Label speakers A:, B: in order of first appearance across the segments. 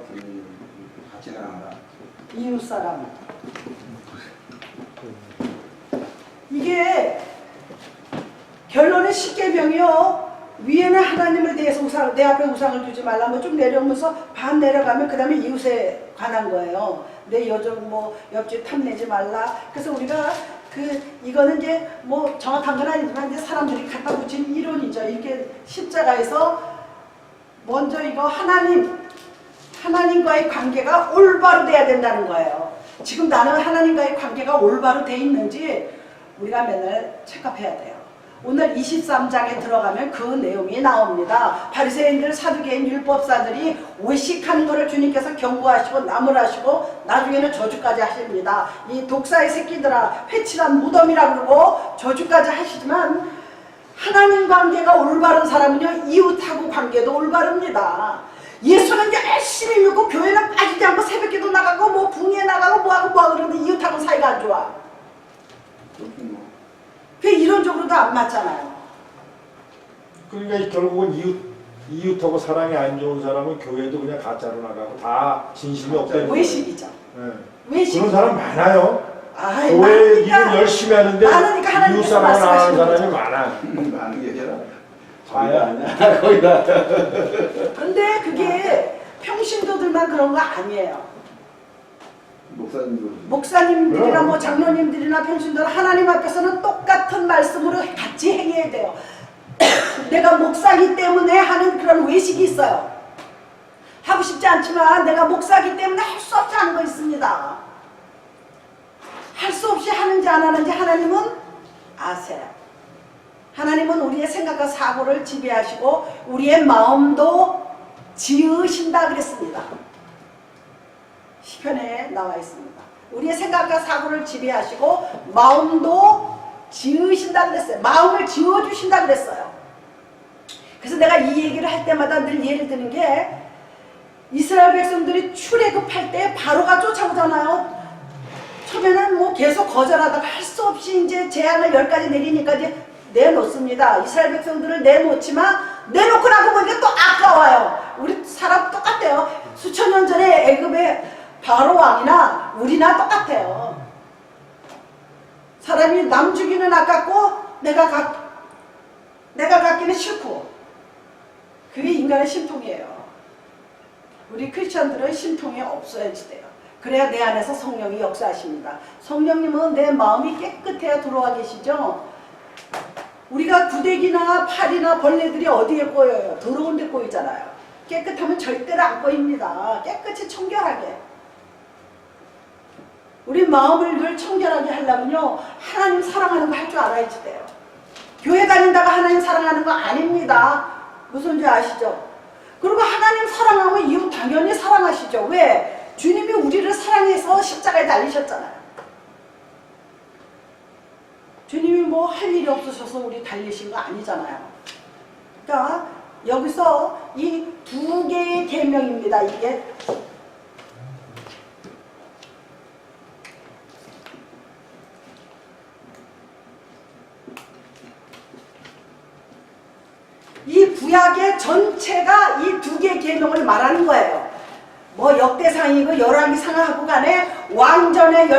A: 부인이 같이 살아라.
B: 이웃 사람. 이게 결론의 십계명이요. 위에는 하나님을 대해서 우상, 내 앞에 우상을 두지 말라. 뭐 좀 내려오면서 반 내려가면 그 다음에 이웃에 관한 거예요. 내 여종 뭐 옆집 탐내지 말라. 그래서 우리가 이거는 이제 뭐 정확한 건 아니지만 이제 사람들이 갖다 붙인 이론이죠. 이렇게 십자가에서 먼저 이거 하나님과의 관계가 올바로 돼야 된다는 거예요. 지금 나는 하나님과의 관계가 올바로 돼 있는지 우리가 맨날 체크해야 돼요. 오늘 23장에 들어가면 그 내용이 나옵니다. 바리새인들, 사두개인, 율법사들이 외식하는 것을 주님께서 경고하시고 나무라시고 나중에는 저주까지 하십니다. 이 독사의 새끼들아 회칠한 무덤이라 그러고 저주까지 하시지만 하나님 관계가 올바른 사람은요 이웃하고 관계도 올바릅니다. 예수는 열심히 믿고 교회는 빠지지 않고 새벽기도 나가고 뭐 붕에 나가고 뭐하고 그러는데 이웃하고 사이가 안 좋아. 그게 이론적으로도 안 맞잖아요.
C: 그러니까 결국은 이웃하고 사랑이 안 좋은 사람은 교회도 그냥 가짜로 나가고 다 진심이 없다는
B: 외식이죠.
C: 네.
B: 외식.
C: 그런 사람 많아요.
B: 아이,
C: 교회 일을 열심히 하는데
B: 많으니까
C: 이웃 사랑을 안 하는 사람이 많아.
A: 많은 게 아니라
C: 아야
A: 아니야. 거기다.
B: 근데 그게 평신도들만 그런 거 아니에요. 목사님들이나 뭐 장로님들이나 평신도들 하나님 앞에서는 똑같은 말씀으로 같이 행해야 돼요. 내가 목사기 때문에 하는 그런 외식이 있어요. 하고 싶지 않지만 내가 목사기 때문에 할 수 없이 하는 거 있습니다. 할 수 없이 하는지 안 하는지 하나님은 아세요. 하나님은 우리의 생각과 사고를 지배하시고 우리의 마음도 지으신다 그랬습니다. 시편에 나와 있습니다. 우리의 생각과 사고를 지배하시고 마음도 지으신다 그랬어요. 마음을 지어주신다 그랬어요. 그래서 내가 이 얘기를 할 때마다 늘 예를 드는 게 이스라엘 백성들이 출애굽할 때 바로가 쫓아오잖아요. 처음에는 뭐 계속 거절하다가 할 수 없이 이제 제한을 10가지 내리니까 이제 내놓습니다. 이스라엘 백성들을 내놓지만 내놓고 나서 보니까 또 아까워요. 우리 사람 똑같아요. 수천 년 전에 애굽의 바로 왕이나 우리나 똑같아요. 사람이 남 주기는 아깝고 내가 갖기는 싫고 그게 인간의 신통이에요. 우리 크리스천들은 신통이 없어야지 돼요. 그래야 내 안에서 성령이 역사하십니다. 성령님은 내 마음이 깨끗해야 들어와 계시죠. 우리가 구데기나 팔이나 벌레들이 어디에 꼬여요? 더러운 데 꼬이잖아요. 깨끗하면 절대로 안 꼬입니다. 깨끗이 청결하게. 우리 마음을 늘 청결하게 하려면요 하나님 사랑하는 거 할 줄 알아야지 돼요. 교회 다닌다가 하나님 사랑하는 거 아닙니다. 무슨지 아시죠? 그리고 하나님 사랑하면 이웃 당연히 사랑하시죠. 왜? 주님이 우리를 사랑해서 십자가에 달리셨잖아요. 주님이 뭐 할 일이 없으셔서 우리 달리신 거 아니잖아요. 그러니까 여기서 이 두 개의 계명입니다. 이게 이 구약의 전체가 이 두 개의 계명을 말하는 거예요. 뭐 역대상이고 열왕기상하고 간에 왕들의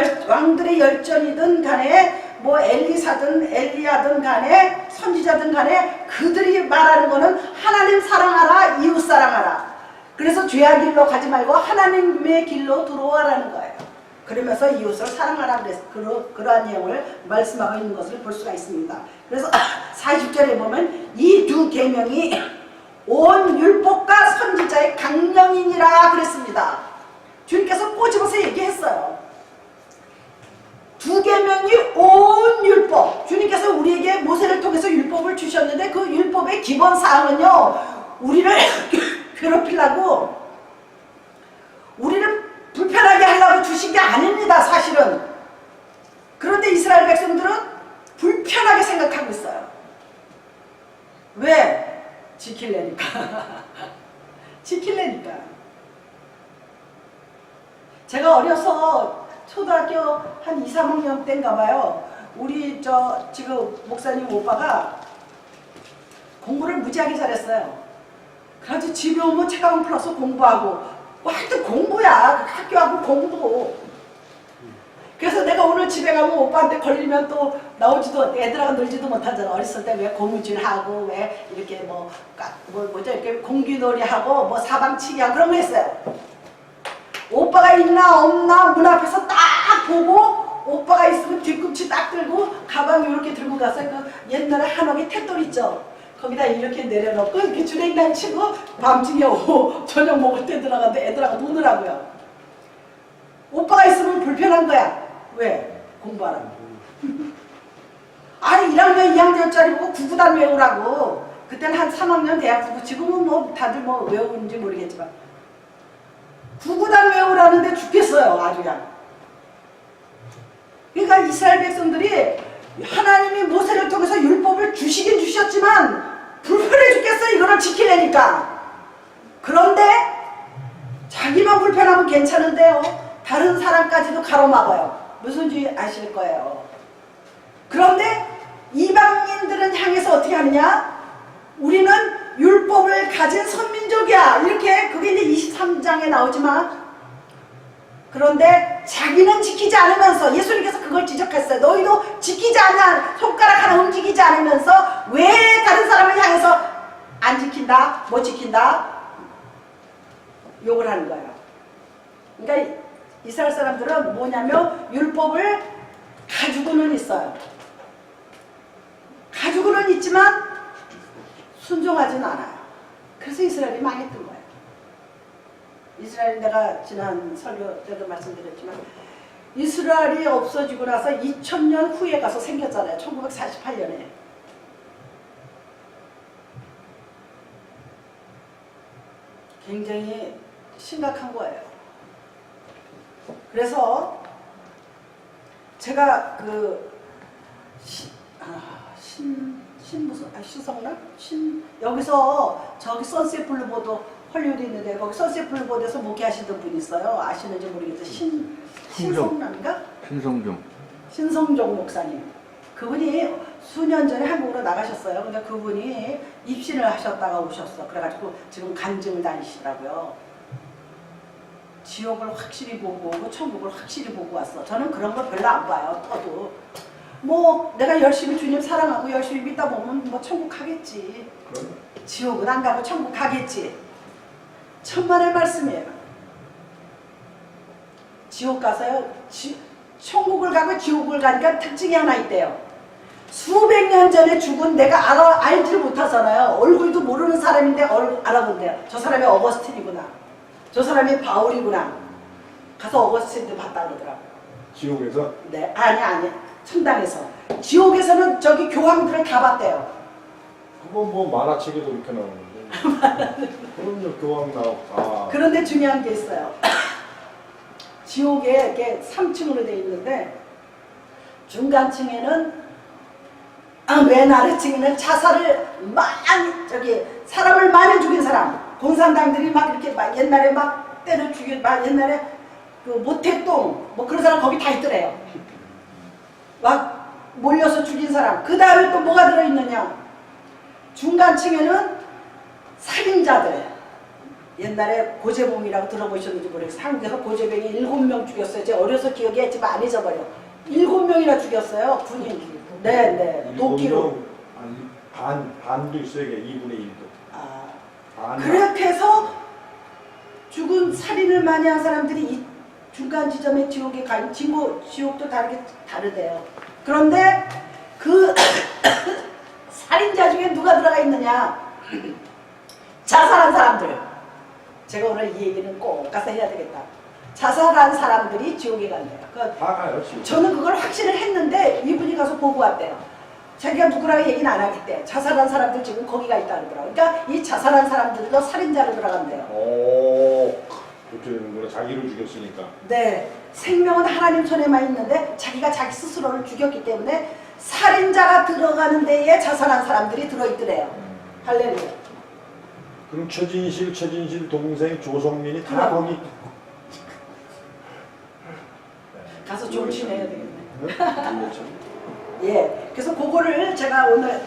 B: 열전이든 간에 뭐 엘리사든 엘리야든 간에 선지자든 간에 그들이 말하는 거는 하나님 사랑하라 이웃 사랑하라. 그래서 죄악 길로 가지 말고 하나님의 길로 들어와라는 거예요. 그러면서 이웃을 사랑하라 그래서 그러한 내용을 말씀하고 있는 것을 볼 수가 있습니다. 그래서 40절에 보면 이 두 계명이 온 율법과 선지자의 강령이니라 그랬습니다. 주님께서 꼬집어서 얘기했어요. 두 계명이 온 율법. 주님께서 우리에게 모세를 통해서 율법을 주셨는데 그 율법의 기본 사항은요 우리를 괴롭히려고 우리를 불편하게 하려고 주신 게 아닙니다. 사실은. 그런데 이스라엘 백성들은 불편하게 생각하고 있어요. 왜? 지킬래니까. 지킬래니까. 제가 어려서 초등학교 한 2, 3학년 때인가 봐요. 우리 지금 목사님 오빠가 공부를 무지하게 잘했어요. 그래가지고 집에 오면 책 한권 풀어서 공부하고 뭐 하여튼 공부야. 학교하고 공부. 그래서 내가 오늘 집에 가면 오빠한테 걸리면 또 나오지도 애들하고 놀지도 못하잖아. 어렸을 때 왜 고무줄하고 왜 이렇게 뭐죠 이렇게 공기놀이하고 뭐 사방치기하고 그런 거 했어요. 오빠가 있나 없나 문 앞에서 딱 보고 오빠가 있으면 뒤꿈치 딱 들고 가방 이렇게 들고 가서 그 옛날에 한옥에 탯돌 있죠. 거기다 이렇게 내려놓고 이렇게 주랭랑 치고 밤중에 오고 저녁 먹을 때 들어가는데 애들하고 노느라고요. 오빠가 있으면 불편한 거야. 왜? 공부하라고. 아니 1학년 2학년짜리 보고 구구단 외우라고. 그때는 한 3학년 대학 구구. 지금은 뭐 다들 뭐 외우는지 모르겠지만 구구단 외우라는데 죽겠어요. 아주 그냥. 그러니까 이스라엘 백성들이 하나님이 모세를 통해서 율법을 주시긴 주셨지만 불편해 죽겠어. 이거를 지키려니까. 그런데 자기만 불편하면 괜찮은데요. 다른 사람까지도 가로막아요. 무슨지 아실 거예요. 그런데 이방인들은 향해서 어떻게 하느냐? 우리는 율법을 가진 선민족이야. 이렇게 그게 이제 23장에 나오지만 그런데 자기는 지키지 않으면서 예수님께서 그걸 지적했어요. 너희도 지키지 않냐? 손가락 하나 움직이지 않으면서 왜 다른 사람을 향해서 안 지킨다? 못 지킨다? 욕을 하는 거예요. 그러니까 이스라엘 사람들은 뭐냐면 율법을 가지고는 있어요. 가지고는 있지만 순종하지는 않아요. 그래서 이스라엘이 망했던 거예요. 이스라엘 내가 지난 설교 때도 말씀드렸지만 이스라엘이 없어지고 나서 2000년 후에 가서 생겼잖아요. 1948년에. 굉장히 심각한 거예요. 그래서 제가 시성남? 여기서 저기 선셋 블루보드 헐리우드 있는데 거기 선셋 블루보드에서 목회하시던 분이 있어요. 아시는지 모르겠어요. 신성남인가? 신성종 목사님. 그분이 수년 전에 한국으로 나가셨어요. 근데 그분이 입신을 하셨다가 오셨어. 그래가지고 지금 간증을 다니시더라고요. 지옥을 확실히 보고 오고 천국을 확실히 보고 왔어. 저는 그런 거 별로 안 봐요. 떠도 뭐 내가 열심히 주님 사랑하고 열심히 믿다 보면 뭐 천국 가겠지. 지옥은 안 가고 천국 가겠지. 천만의 말씀이에요. 지옥 가서요. 천국을 가고 지옥을 가니까 특징이 하나 있대요. 수백 년 전에 죽은 내가 알지를 못하잖아요. 얼굴도 모르는 사람인데 알아본대요. 저 사람이 어거스틴이구나. 저 사람이 바울이구나. 가서 어거스틴도 봤다 그러더라고요.
C: 지옥에서?
B: 네, 아니 천당에서. 지옥에서는 저기 교황들을 다 봤대요.
C: 그건 뭐 만화책에도 이렇게 나오는데. 그럼요, 교황 나오고.
B: 그런데 중요한 게 있어요. 지옥에 이렇게 3층으로 되어 있는데 중간층에는 맨 아래층에는 자살을 사람을 많이 죽인 사람, 공산당들이 막 이렇게 옛날에 막 때려 죽인 옛날에 그 모태똥 뭐 그런 사람 거기 다 있더래요. 막 몰려서 죽인 사람. 그 다음에 또 뭐가 들어있느냐? 중간층에는 살인자들. 옛날에 고재봉이라고 들어보셨는지 모르겠어요. 한국에서 고재봉이 7명 죽였어요. 제가 어려서 기억이 했지만 안 잊어버려. 7명이나 죽였어요. 군인. 네. 도끼로.
C: 반도 있어요. 2분의 1도.
B: 그렇게 해서 죽은 살인을 많이 한 사람들이 이 중간 지점에 지옥에 가. 지옥도 다르대요. 그런데 그 살인자 중에 누가 들어가 있느냐? 자살한 사람들. 제가 오늘 이 얘기는 꼭 가서 해야 되겠다. 자살한 사람들이 지옥에 간대요.
C: 다 가요, 지옥.
B: 저는 그걸 확신을 했는데 이분이 가서 보고 왔대요. 자기가 누구라고 얘기는 안 하겠대. 자살한 사람들 지금 거기가 있다는 거라고. 그러니까 이 자살한 사람들도 살인자로 들어간대요.
C: 그렇게 되는구나. 자기를 죽였으니까.
B: 네. 생명은 하나님 손에만 있는데 자기가 자기 스스로를 죽였기 때문에 살인자가 들어가는 데에 자살한 사람들이 들어있더래요. 할렐루야.
C: 그럼 최진실 동생 조성민이 다 거기.
B: 가서 조심해야 되겠네. 예. 그래서 그거를 제가 오늘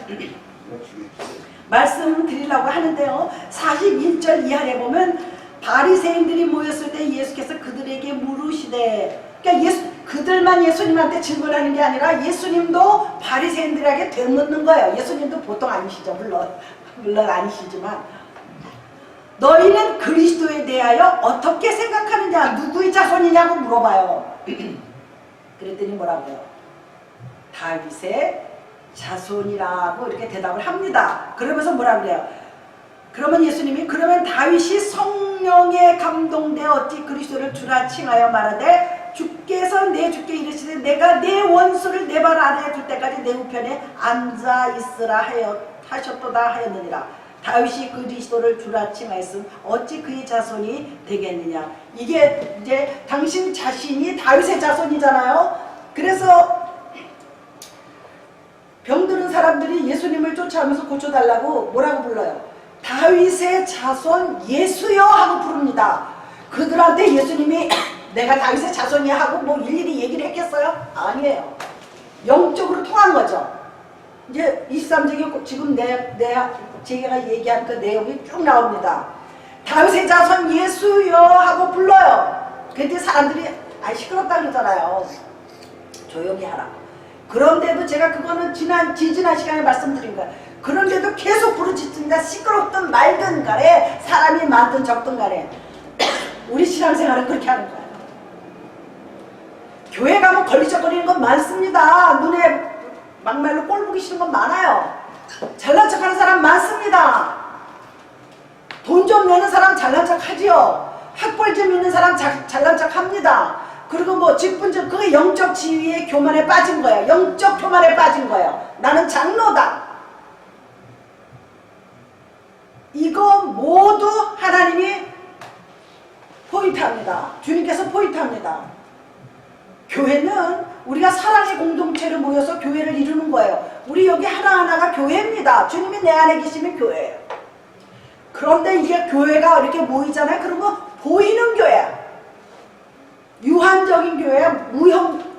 B: 말씀드리려고 하는데요. 41절 이하에 보면 바리새인들이 모였을 때 예수께서 그들에게 물으시되, 그러니까 그들만 예수님한테 질문하는 게 아니라 예수님도 바리새인들에게 되묻는 거예요. 예수님도 보통 아니시죠. 물론 아니시지만, 너희는 그리스도에 대하여 어떻게 생각하느냐, 누구의 자손이냐고 물어봐요. 그랬더니 뭐라고요? 다윗의 자손이라고 이렇게 대답을 합니다. 그러면서 뭐라 그래요? 그러면 예수님이, 그러면 다윗이 성령에 감동되어 어찌 그리스도를 주라 칭하여 말하되, 주께서 내 주께 이르시되 내가 내 원수를 내 발 아래에 둘 때까지 내 우편에 앉아 있으라 하셨도다 하였느니라. 다윗이 그리스도를 주라 칭하였음 어찌 그의 자손이 되겠느냐. 이게 이제 당신 자신이 다윗의 자손이잖아요. 그래서 병드는 사람들이 예수님을 쫓아오면서 고쳐달라고 뭐라고 불러요? 다윗의 자손 예수여 하고 부릅니다. 그들한테 예수님이 내가 다윗의 자손이야 하고 뭐 일일이 얘기를 했겠어요? 아니에요. 영적으로 통한 거죠. 이제 23절에 지금 제가 얘기한 그 내용이 쭉 나옵니다. 다윗의 자손 예수여 하고 불러요. 근데 사람들이 시끄럽다 그러잖아요. 조용히 하라. 그런데도 제가 그거는 지난 시간에 말씀드린 거예요. 그런데도 계속 부르짖습니다. 시끄럽든 말든 간에, 사람이 많든 적든 간에 우리 신앙생활은 그렇게 하는 거예요. 교회 가면 걸리적거리는 건 많습니다. 눈에 막말로 꼴 보기 싫은 건 많아요. 잘난 척하는 사람 많습니다. 돈 좀 내는 사람 잘난 척 하지요. 학벌 좀 있는 사람 잘난 척 합니다. 그리고 뭐 직분적, 그게 영적 지위의 교만에 빠진 거예요. 영적 교만에 빠진 거예요. 나는 장로다. 이거 모두 하나님이 포인트합니다. 주님께서 포인트합니다. 교회는 우리가 사랑의 공동체로 모여서 교회를 이루는 거예요. 우리 여기 하나하나가 교회입니다. 주님이 내 안에 계시면 교회예요. 그런데 이게 교회가 이렇게 모이잖아요. 그런 거 보이는 교회야. 유한적인 교회야. 무형.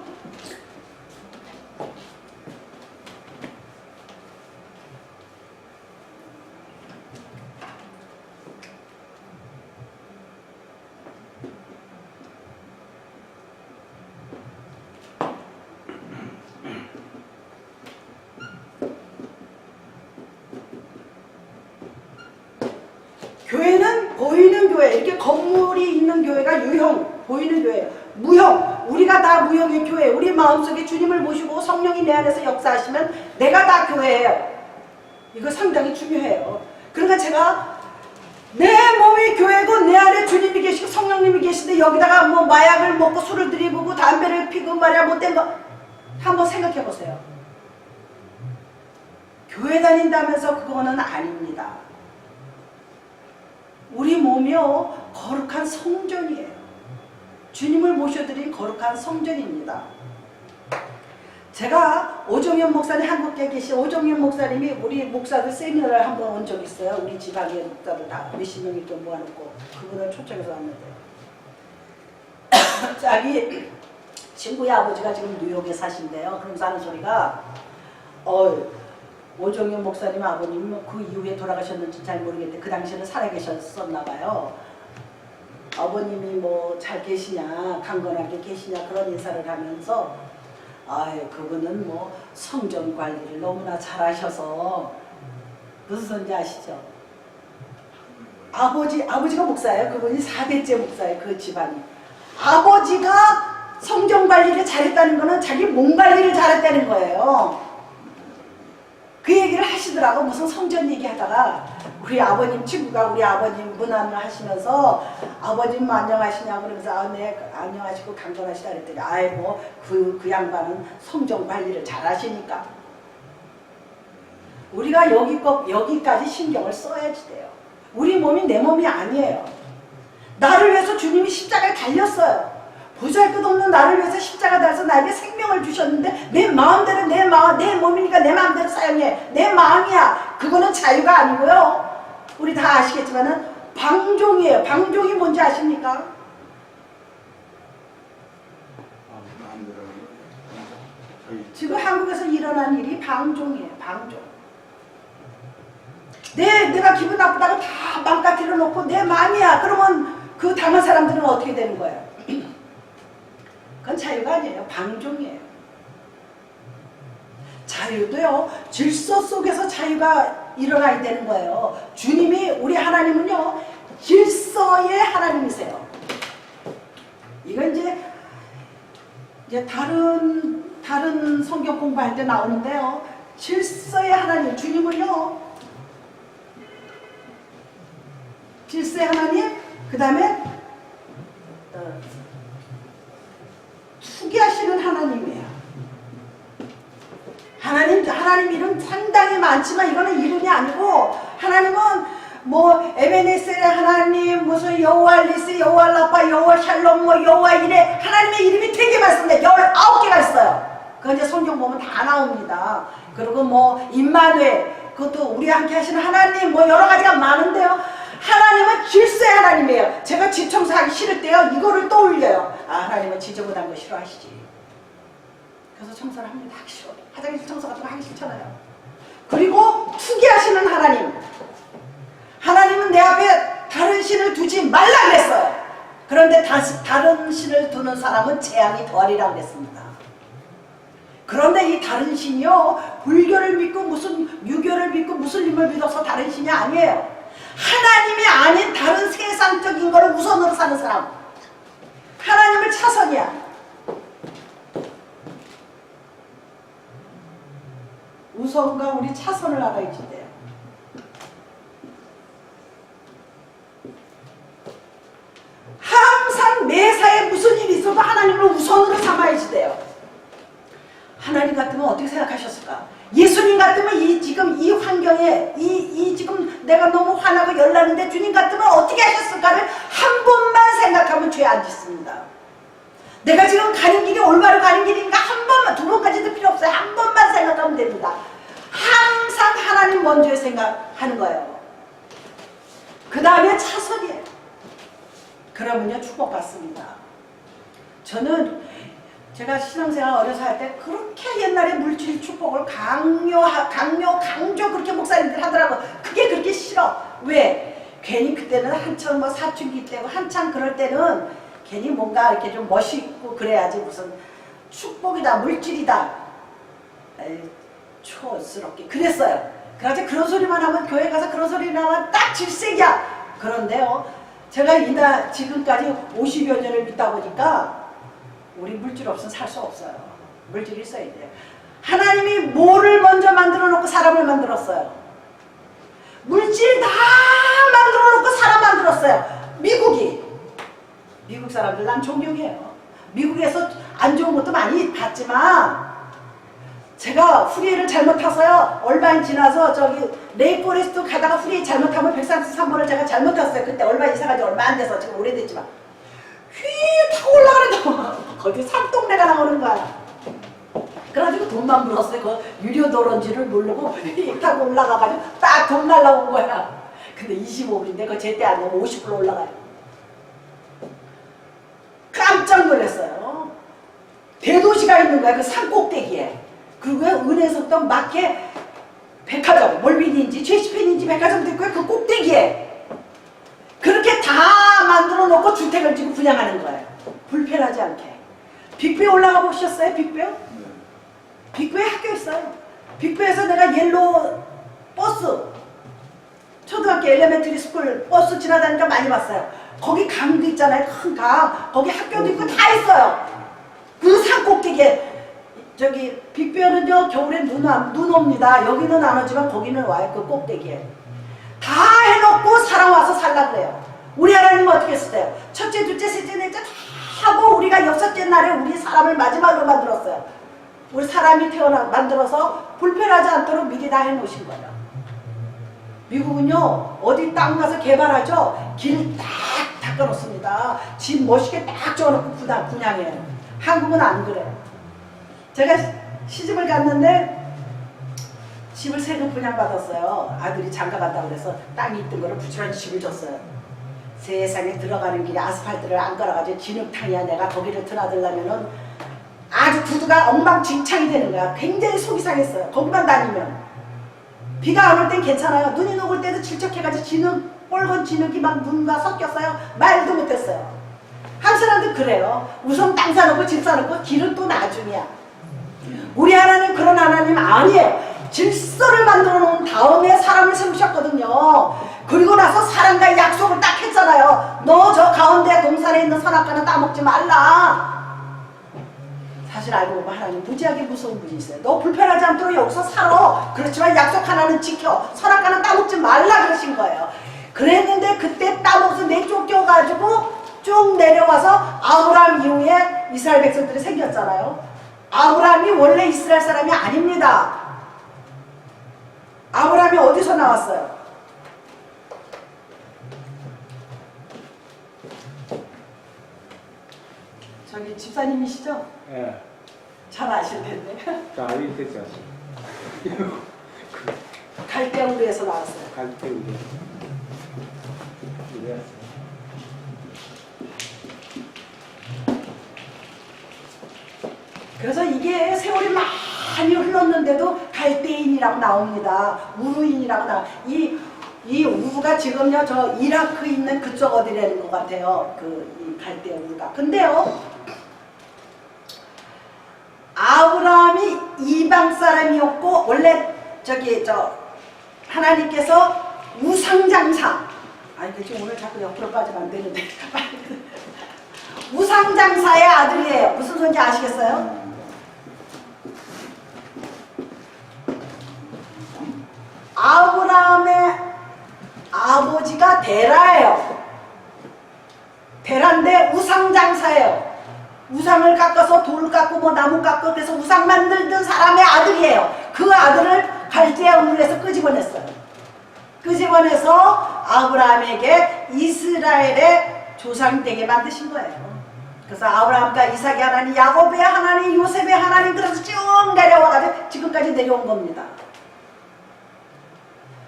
B: 교회는 보이는 교회, 이렇게 건물이 있는 교회가 유형, 보이는 교회예요. 무형, 우리가 다 무형의 교회. 우리 마음속에 주님을 모시고 성령이 내 안에서 역사하시면 내가 다 교회예요. 이거 상당히 중요해요. 그러니까 제가 내 몸이 교회고 내 안에 주님이 계시고 성령님이 계시는데 여기다가 뭐 마약을 먹고 술을 들이부고 담배를 피고 말이야 못된 거 한번 생각해 보세요. 교회 다닌다면서 그거는 아닙니다. 우리 몸이요 거룩한 성전이에요. 주님을 모셔드린 거룩한 성전입니다. 제가 오종현 목사님, 한국에 계신 오종현 목사님이 우리 목사들 세미나를 한번 온 적 있어요. 우리 지방의 목사들 다 몇십 명이 또 모아놓고 그분을 초청해서 왔는데 자기 친구의 아버지가 지금 뉴욕에 사신대요. 그러면서 하는 소리가 오종현 목사님 아버님 그 이후에 돌아가셨는지 잘 모르겠는데 그 당시에는 살아계셨었나 봐요. 아버님이 뭐 잘 계시냐, 강건하게 계시냐 그런 인사를 하면서 그분은 뭐 성전 관리를 너무나 잘하셔서 무슨 소리인지 아시죠? 아버지가 목사예요. 그분이 4대째 목사예요. 그 집안이. 아버지가 성전 관리를 잘했다는 거는 자기 몸 관리를 잘했다는 거예요. 그 얘기를 하시더라고. 무슨 성전 얘기하다가 우리 아버님 친구가 우리 아버님 문안을 하시면서 아버님 안녕하시냐고 그러면서 네 안녕하시고 강건하시다 그랬더니 뭐 그 양반은 성전 관리를 잘 하시니까 우리가 여기까지 신경을 써야지 돼요. 우리 몸이 내 몸이 아니에요. 나를 위해서 주님이 십자가에 달렸어요. 보잘것없는 나를 위해서 십자가 달아서 나에게 생명을 주셨는데 내 마음대로 내 몸이니까 내 마음대로 사용해. 내 마음이야. 그거는 자유가 아니고요. 우리 다 아시겠지만은 방종이에요. 방종이 뭔지 아십니까? 지금 한국에서 일어난 일이 방종이에요. 방종. 내가 기분 나쁘다고 다 망가뜨려 놓고 내 마음이야. 그러면 그 당한 사람들은 어떻게 되는 거예요? 그건 자유가 아니에요. 방종이에요. 자유도요, 질서 속에서 자유가 일어나야 되는 거예요. 주님이, 우리 하나님은요, 질서의 하나님이세요. 이건 이제 다른 성경 공부할 때 나오는데요. 질서의 하나님, 주님은요, 질서의 하나님, 그 다음에 투기하시는 하나님이에요. 하나님 이름 상당히 많지만 이거는 이름이 아니고, 하나님은 뭐 에베네셀의 하나님, 무슨 여호와 리스, 여호와 라파, 여호와 샬롬, 뭐 여호와 이레, 하나님의 이름이 되게 많습니다. 19개가 있어요. 그거 이제 성경 보면 다 나옵니다. 그리고 뭐 임마누엘, 그것도 우리와 함께 하시는 하나님, 뭐 여러 가지가 많은데요. 하나님은 질서의 하나님이에요. 제가 집 청소하기 싫을 때요, 이거를 떠올려요. 아, 하나님은 지저분한 거 싫어하시지. 그래서 청소를 합니다. 하기 싫어. 화장실 청소 같은 거 하기 싫잖아요. 그리고 투기하시는 하나님. 하나님은 내 앞에 다른 신을 두지 말라 그랬어요. 그런데 다른 신을 두는 사람은 재앙이 더하리라 그랬습니다. 그런데 이 다른 신이요, 불교를 믿고 무슨 유교를 믿고 무슬림을 믿어서 다른 신이 아니에요. 하나님이 아닌 다른 세상적인 거를 우선으로 사는 사람. 하나님을 차선이야. 우선과 우리 차선을 알아야지 돼요. 항상 매사에 무슨 일이 있어도 하나님을 우선으로 삼아야지 돼요. 하나님 같으면 어떻게 생각하셨을까? 예수님 같으면 지금 이 환경에 지금 내가 너무 화나고 열나는데 주님 같으면 어떻게 하셨을까를 한 번만 생각하면 죄 안 짓습니다. 내가 지금 가는 길이 올바로 가는 길인가 한 번만, 두 번까지도 필요 없어요. 한 번만 생각하면 됩니다. 항상 하나님 먼저 생각하는 거예요. 그 다음에 차선이에요. 그러면요, 축복받습니다. 저는 제가 신앙생활 어려서 할 때 그렇게 옛날에 물질 축복을 강조 그렇게 목사님들 하더라고. 그게 그렇게 싫어. 왜? 괜히 그때는 한참 뭐 사춘기 때고 한참 그럴 때는 괜히 뭔가 이렇게 좀 멋있고 그래야지 무슨 축복이다, 물질이다. 에이, 초스럽게 그랬어요. 그래서 그런 소리만 하면, 교회 가서 그런 소리만 하면 딱 질색이야. 그런데요, 제가 지금까지 50여 년을 믿다 보니까 우리 물질 없으면 살 수 없어요. 물질이 있어야 돼요. 하나님이 뭐를 먼저 만들어 놓고 사람을 만들었어요? 물질 다 만들어 놓고 사람 만들었어요. 미국 사람들 난 존경해요. 미국에서 안 좋은 것도 많이 봤지만 제가 후리를 잘못 타서요, 얼마 지나서 저기 레이포레스트 가다가 후리 잘못 타면 133번을 제가 잘못 탔어요. 그때 얼마 이사 간지 얼마 안 돼서 지금 오래됐지만 휘 타고 올라가는데 거기 산동네가 나오는 거야. 그래가지고 돈만 물었어요. 그 유료 도로인지를 모르고 휘 타고 올라가가지고 딱 돈 날라온 거야. 근데 25불인데 그거 제때 안 되면 50불로 올라가요. 깜짝 놀랐어요. 대도시가 있는 거야, 그 산 꼭대기에. 그리고 은혜석도 마켓 백화점, 몰빈인지 제시펜인지 백화점도 있고요, 그 꼭대기에. 그렇게 다 만들어 놓고 주택을 지금 분양하는 거예요. 불편하지 않게. 빅베어 올라가 보셨어요? 빅베어? 빅베어 학교 있어요. 빅베어에서 내가 옐로우 버스, 초등학교 엘레멘터리 스쿨 버스 지나다니까 많이 봤어요. 거기 강도 있잖아요. 큰 강. 거기 학교도 있고 다 있어요. 그 산 꼭대기에. 저기 빅베어는요, 겨울에 눈 옵니다. 여기는 안 오지만 거기는 와요. 그 꼭대기에. 다 해놓고 사람 와서 살라 그래요. 우리 하나님은 어떻게 했어요? 첫째, 둘째, 셋째, 넷째 다 하고 우리가 6째 날에 우리 사람을 마지막으로 만들었어요. 우리 사람이 만들어서 불편하지 않도록 미리 다 해놓으신 거예요. 미국은요, 어디 땅 가서 개발하죠? 길 딱 닦아놓습니다. 집 멋있게 딱 적어놓고 분양해요. 한국은 안 그래요. 제가 시집을 갔는데 집을 세금 분양받았어요. 아들이 장가 간다고 그래서 땅이 있던 거를 부지런히 집을 줬어요. 세상에 들어가는 길에 아스팔트를 안 깔아가지고 진흙탕이야. 내가 거기를 드나들려면은 아주 구두가 엉망진창이 되는 거야. 굉장히 속이 상했어요. 거기만 다니면. 비가 안 올 땐 괜찮아요. 눈이 녹을 때도 질척해가지고 진흙, 뻘건 진흙이 막 눈과 섞였어요. 말도 못했어요. 한 사람도 그래요. 우선 땅 사놓고 집 사놓고 길은 또 나중이야. 우리 하나님 그런 하나님 아니에요. 질서를 만들어 놓은 다음에 사람을 세우셨거든요. 그리고 나서 사람과의 약속을 딱 했잖아요. 너 저 가운데 동산에 있는 선악과는 따먹지 말라. 사실 알고 보면 하나님 무지하게 무서운 분이 있어요. 너 불편하지 않도록 여기서 살아. 그렇지만 약속 하나는 지켜. 선악과는 따먹지 말라 그러신 거예요. 그랬는데 그때 따먹어서 내쫓겨가지고 쭉 내려와서 아브라함 이후에 이스라엘 백성들이 생겼잖아요. 아브라함이 원래 이스라엘 사람이 아닙니다. 아브라함이 어디서 나왔어요? 저기 집사님이시죠?
C: 예.
B: 잘 아실 텐데.
C: 자, 알게 되지 않습니까?
B: 갈대우르에서 나왔어요.
C: 갈때 우리. 이래.
B: 그래서 이게 세월이 많이 흘렀는데도 갈대인이라고 나옵니다. 우루인이라고 나와. 이 우루가 지금요 저 이라크 있는 그쪽 어디라는 것 같아요. 이 갈대우루가. 근데요 아브라함이 이방 사람이었고 원래 하나님께서 우상장사. 이게 지금 오늘 자꾸 옆으로 빠지면 안 되는데. 우상장사의 아들이에요. 무슨 소리인지 아시겠어요? 아브라함의 아버지가 데라예요. 데라인데 우상장사예요. 우상을 깎아서 돌 깎고 뭐 나무 깎고 그래서 우상 만들던 사람의 아들이에요. 그 아들을 갈대아 우르에서 끄집어냈어요. 끄집어내서 아브라함에게 이스라엘의 조상 되게 만드신 거예요. 그래서 아브라함과 이삭의 하나님, 야곱의 하나님, 요셉의 하나님 그래서 쭉 내려와가지고 지금까지 내려온 겁니다.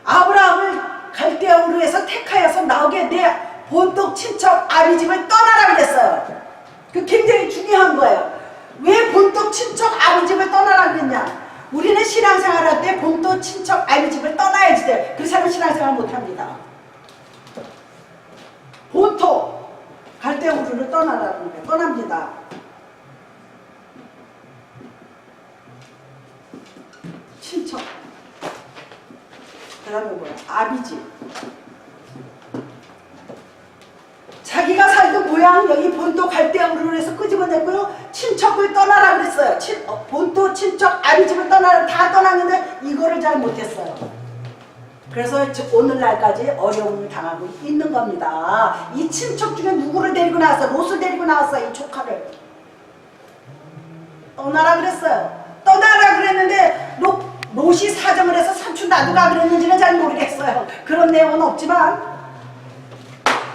B: 아브라함을 갈대아 우르에서 택하여서 나오게 내 본토 친척 아비집을 떠나라 그랬어요. 그 굉장히 중요한 거예요. 왜 본토 친척 아비집을 떠나라 그랬냐? 우리는 신앙생활 할 때 본토 친척 아비집을 떠나야지 돼요. 그 사람은 신앙생활 못합니다. 본토 갈대아 우르를 떠나라는 거예요. 떠납니다. 친척. 그 다음에 뭐야? 아비집. 자기가 살던 고향 여기 본토 갈대아 우르에서 끄집어냈고요. 친척을 떠나라 그랬어요. 본토 친척 아비집을 떠나라 다 떠났는데 이거를 잘 못했어요. 그래서 오늘날까지 어려움을 당하고 있는 겁니다. 이 친척 중에 누구를 데리고 나왔어요? 롯을 데리고 나왔어요. 이 조카를. 떠나라 그랬어요. 떠나라 그랬는데 롯이 사정을 해서 삼촌 놔두라 그랬는지는 잘 모르겠어요. 그런 내용은 없지만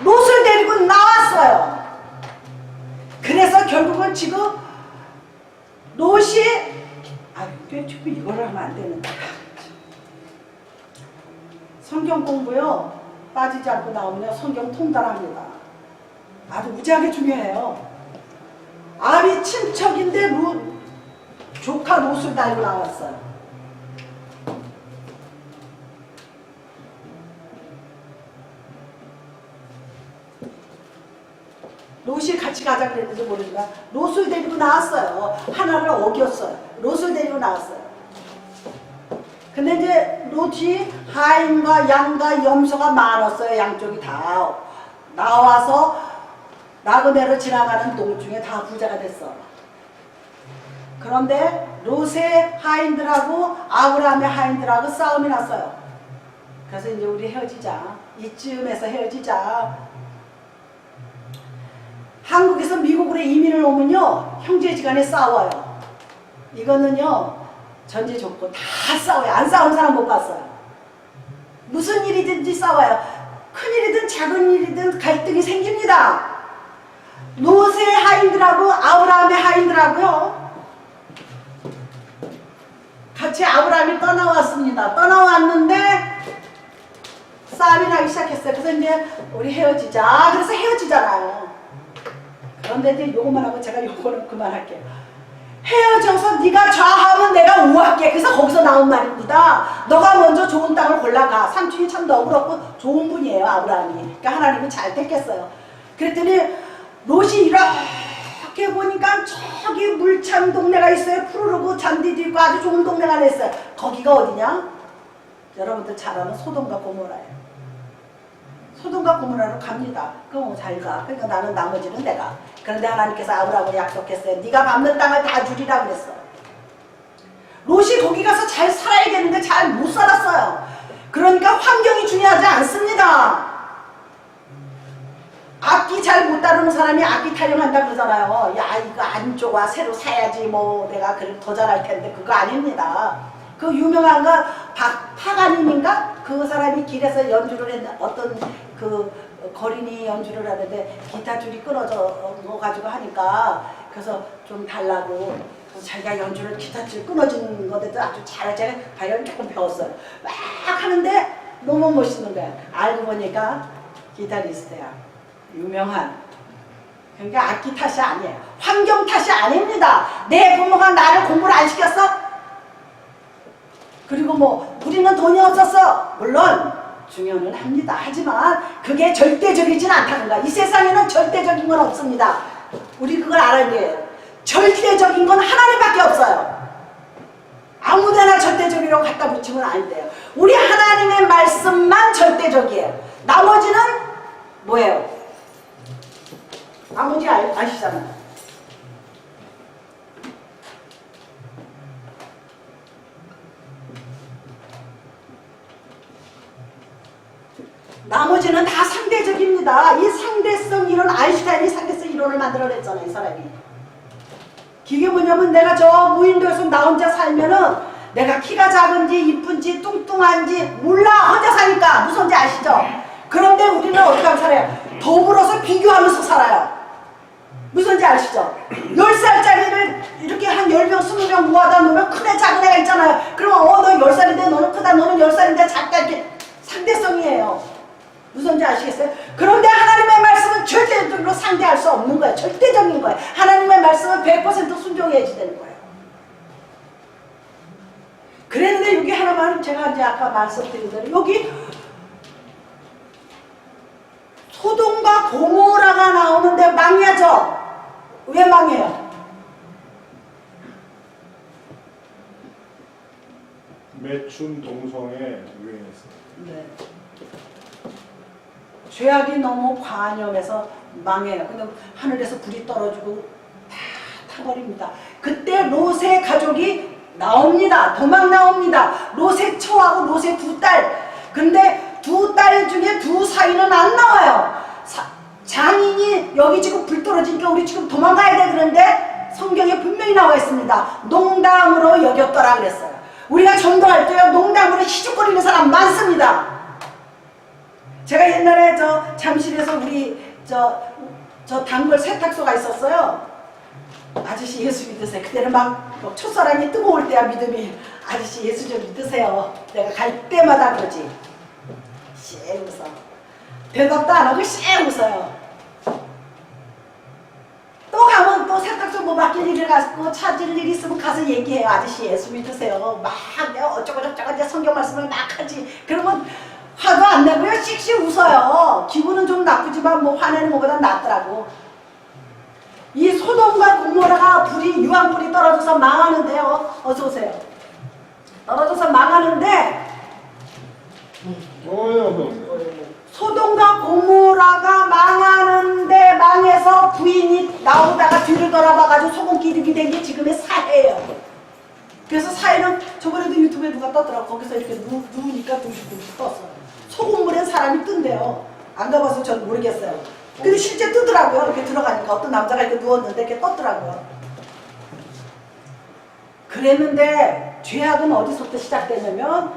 B: 롯을 데리고 나왔어요. 그래서 결국은 지금 롯이 왜 자꾸 이거를 하면 안 되는데. 성경 공부요 빠지지 않고 나오면 성경 통달합니다. 아주 무지하게 중요해요. 아비 친척인데 조카 롯을 달고 나왔어요. 롯이 같이 가자 그랬는지 모르지만 롯을 데리고 나왔어요. 하나를 어겼어요. 롯을 데리고 나왔어요. 근데 이제 롯이 하인과 양과 염소가 많았어요. 양쪽이 다 나와서 나그네로 지나가는 도중에 다 부자가 됐어. 그런데 롯의 하인들하고 아브라함의 하인들하고 싸움이 났어요. 그래서 이제 우리 헤어지자. 이쯤에서 헤어지자. 한국에서 미국으로 이민을 오면요 형제지간에 싸워요. 이거는요 전제 조건 다 싸워요. 안 싸우는 사람 못 봤어요. 무슨 일이든지 싸워요. 큰 일이든 작은 일이든 갈등이 생깁니다. 롯의 하인들하고 아브라함의 하인들하고요 같이 아브라함이 떠나왔습니다. 떠나왔는데 싸움이 나기 시작했어요. 그래서 이제 우리 헤어지자. 그래서 헤어지잖아요. 그런데 이제 요것만 하고 제가 요거는 그만할게요. 헤어져서 네가 좌하면 내가 우할게. 그래서 거기서 나온 말입니다. 너가 먼저 좋은 땅을 골라가. 삼촌이 참 너그럽고 좋은 분이에요, 아브라함이. 그러니까 하나님은 잘 택했어요. 그랬더니 롯이 이렇게 보니까 저기 물찬 동네가 있어요. 푸르르고 잔디도 있고 아주 좋은 동네가 있어요. 거기가 어디냐? 여러분들 잘 아는 소돔과 고모라예요. 소돔과 고모라로 갑니다. 그럼 잘 가. 그러니까 나는 나머지는 내가. 그런데 하나님께서 아브라함을 약속했어요. 네가 밟는 땅을 다 주리라 그랬어. 롯이 거기 가서 잘 살아야 되는데 잘 못 살았어요. 그러니까 환경이 중요하지 않습니다. 악기 잘 못 다루는 사람이 악기 타령한다 그러잖아요. 야 이거 안 좋아 새로 사야지 뭐 내가 그래 더 잘할 텐데 그거 아닙니다. 그 유명한 거 파가님인가? 그 사람이 길에서 연주를 했는데 어떤 그 거린이 연주를 하는데 기타 줄이 끊어져 가지고 하니까 그래서 좀 달라고 그래서 자기가 연주를 기타 줄 끊어진 건데도 아주 잘 제가 바이올린 조금 배웠어요. 막 하는데 너무 멋있는 거야. 알고 보니까 기타리스트야. 유명한. 그러니까 악기 탓이 아니에요. 환경 탓이 아닙니다. 내 부모가 나를 공부를 안 시켰어? 그리고 뭐 우리는 돈이 없었어. 물론 중요는 합니다. 하지만 그게 절대적이진 않다는 거야. 이 세상에는 절대적인 건 없습니다. 우리 그걸 알아야 돼요. 절대적인 건 하나님밖에 없어요. 아무데나 절대적이라고 갖다 붙이면 안 돼요. 우리 하나님의 말씀만 절대적이에요. 나머지는 뭐예요? 나머지 아시잖아요. 나머지는 다 상대적입니다. 이 상대성 이론, 아인슈타인이 상대성 이론을 만들어냈잖아요, 이 사람이. 그게 뭐냐면 내가 저 무인도에서 나 혼자 살면은 내가 키가 작은지 이쁜지 뚱뚱한지 몰라. 혼자 사니까. 무슨지 아시죠? 그런데 우리는 어떻게 하면 살아요? 더불어서 비교하면서 살아요. 무슨지 아시죠? 10살짜리를 이렇게 한 10명, 20명 모아다 놓으면 큰 애, 작은 애가 있잖아요. 그러면 너 10살인데 너는 크다, 너는 10살인데 작다 이렇게 상대성이에요. 무슨지 아시겠어요? 그런데 하나님의 말씀은 절대적으로 상대할 수 없는 거예요. 절대적인 거예요. 하나님의 말씀은 100% 순종해야 되는 거예요. 그랬는데 여기 하나만 제가 이제 아까 말씀드린 대로 여기 소돔과 고모라가 나오는데 망해죠? 왜 망해요?
C: 매춘 동성에 유행했어요.
B: 네. 죄악이 너무 관염해서 망해요. 근데 하늘에서 불이 떨어지고 다 타버립니다. 그때 롯의 가족이 나옵니다. 도망 나옵니다. 롯의 처하고 롯의 두 딸. 근데 두 딸 중에 두 사위는 안 나와요. 장인이 여기 지금 불 떨어지니까 우리 지금 도망가야 돼 그런데 성경에 분명히 나와 있습니다. 농담으로 여겼더라 그랬어요. 우리가 전도할 때요 농담으로 희죽거리는 사람 많습니다. 제가 옛날에 저 잠실에서 우리 저 단골 세탁소가 있었어요. 아저씨 예수 믿으세요. 그때는 막 첫사랑이 뜨거울 때야 믿음이. 아저씨 예수 좀 믿으세요. 내가 갈 때마다 그러지. 씩 웃어. 대답도 안 하고 씩 웃어요. 또 가면 또 세탁소 뭐 맡길 일을 가고 찾을 일이 있으면 가서 얘기해요. 아저씨 예수 믿으세요. 막 내가 어쩌고저쩌고 이제 성경 말씀을 막 하지. 그러면 화도 안 내고요. 씩씩 웃어요. 기분은 좀 나쁘지만 뭐 화내는 것보다 낫더라고. 이 소돔과 고모라가 불이 유황불이 떨어져서 망하는데요. 어서 오세요. 떨어져서 망하는데 소돔과 고모라가 망하는데 망해서 부인이 나오다가 뒤를 돌아봐가지고 소금기둥이 된 게 지금의 사해예요. 그래서 사해는 저번에도 유튜브에 누가 떴더라고. 거기서 이렇게 누우니까 둥실둥실 떴어요. 소금물에 사람이 뜬대요. 안 가봐서 전 모르겠어요. 근데 실제 뜨더라고요. 이렇게 들어가니까 어떤 남자가 이렇게 누웠는데 이렇게 떴더라고요. 그랬는데 죄악은 어디서부터 시작되냐면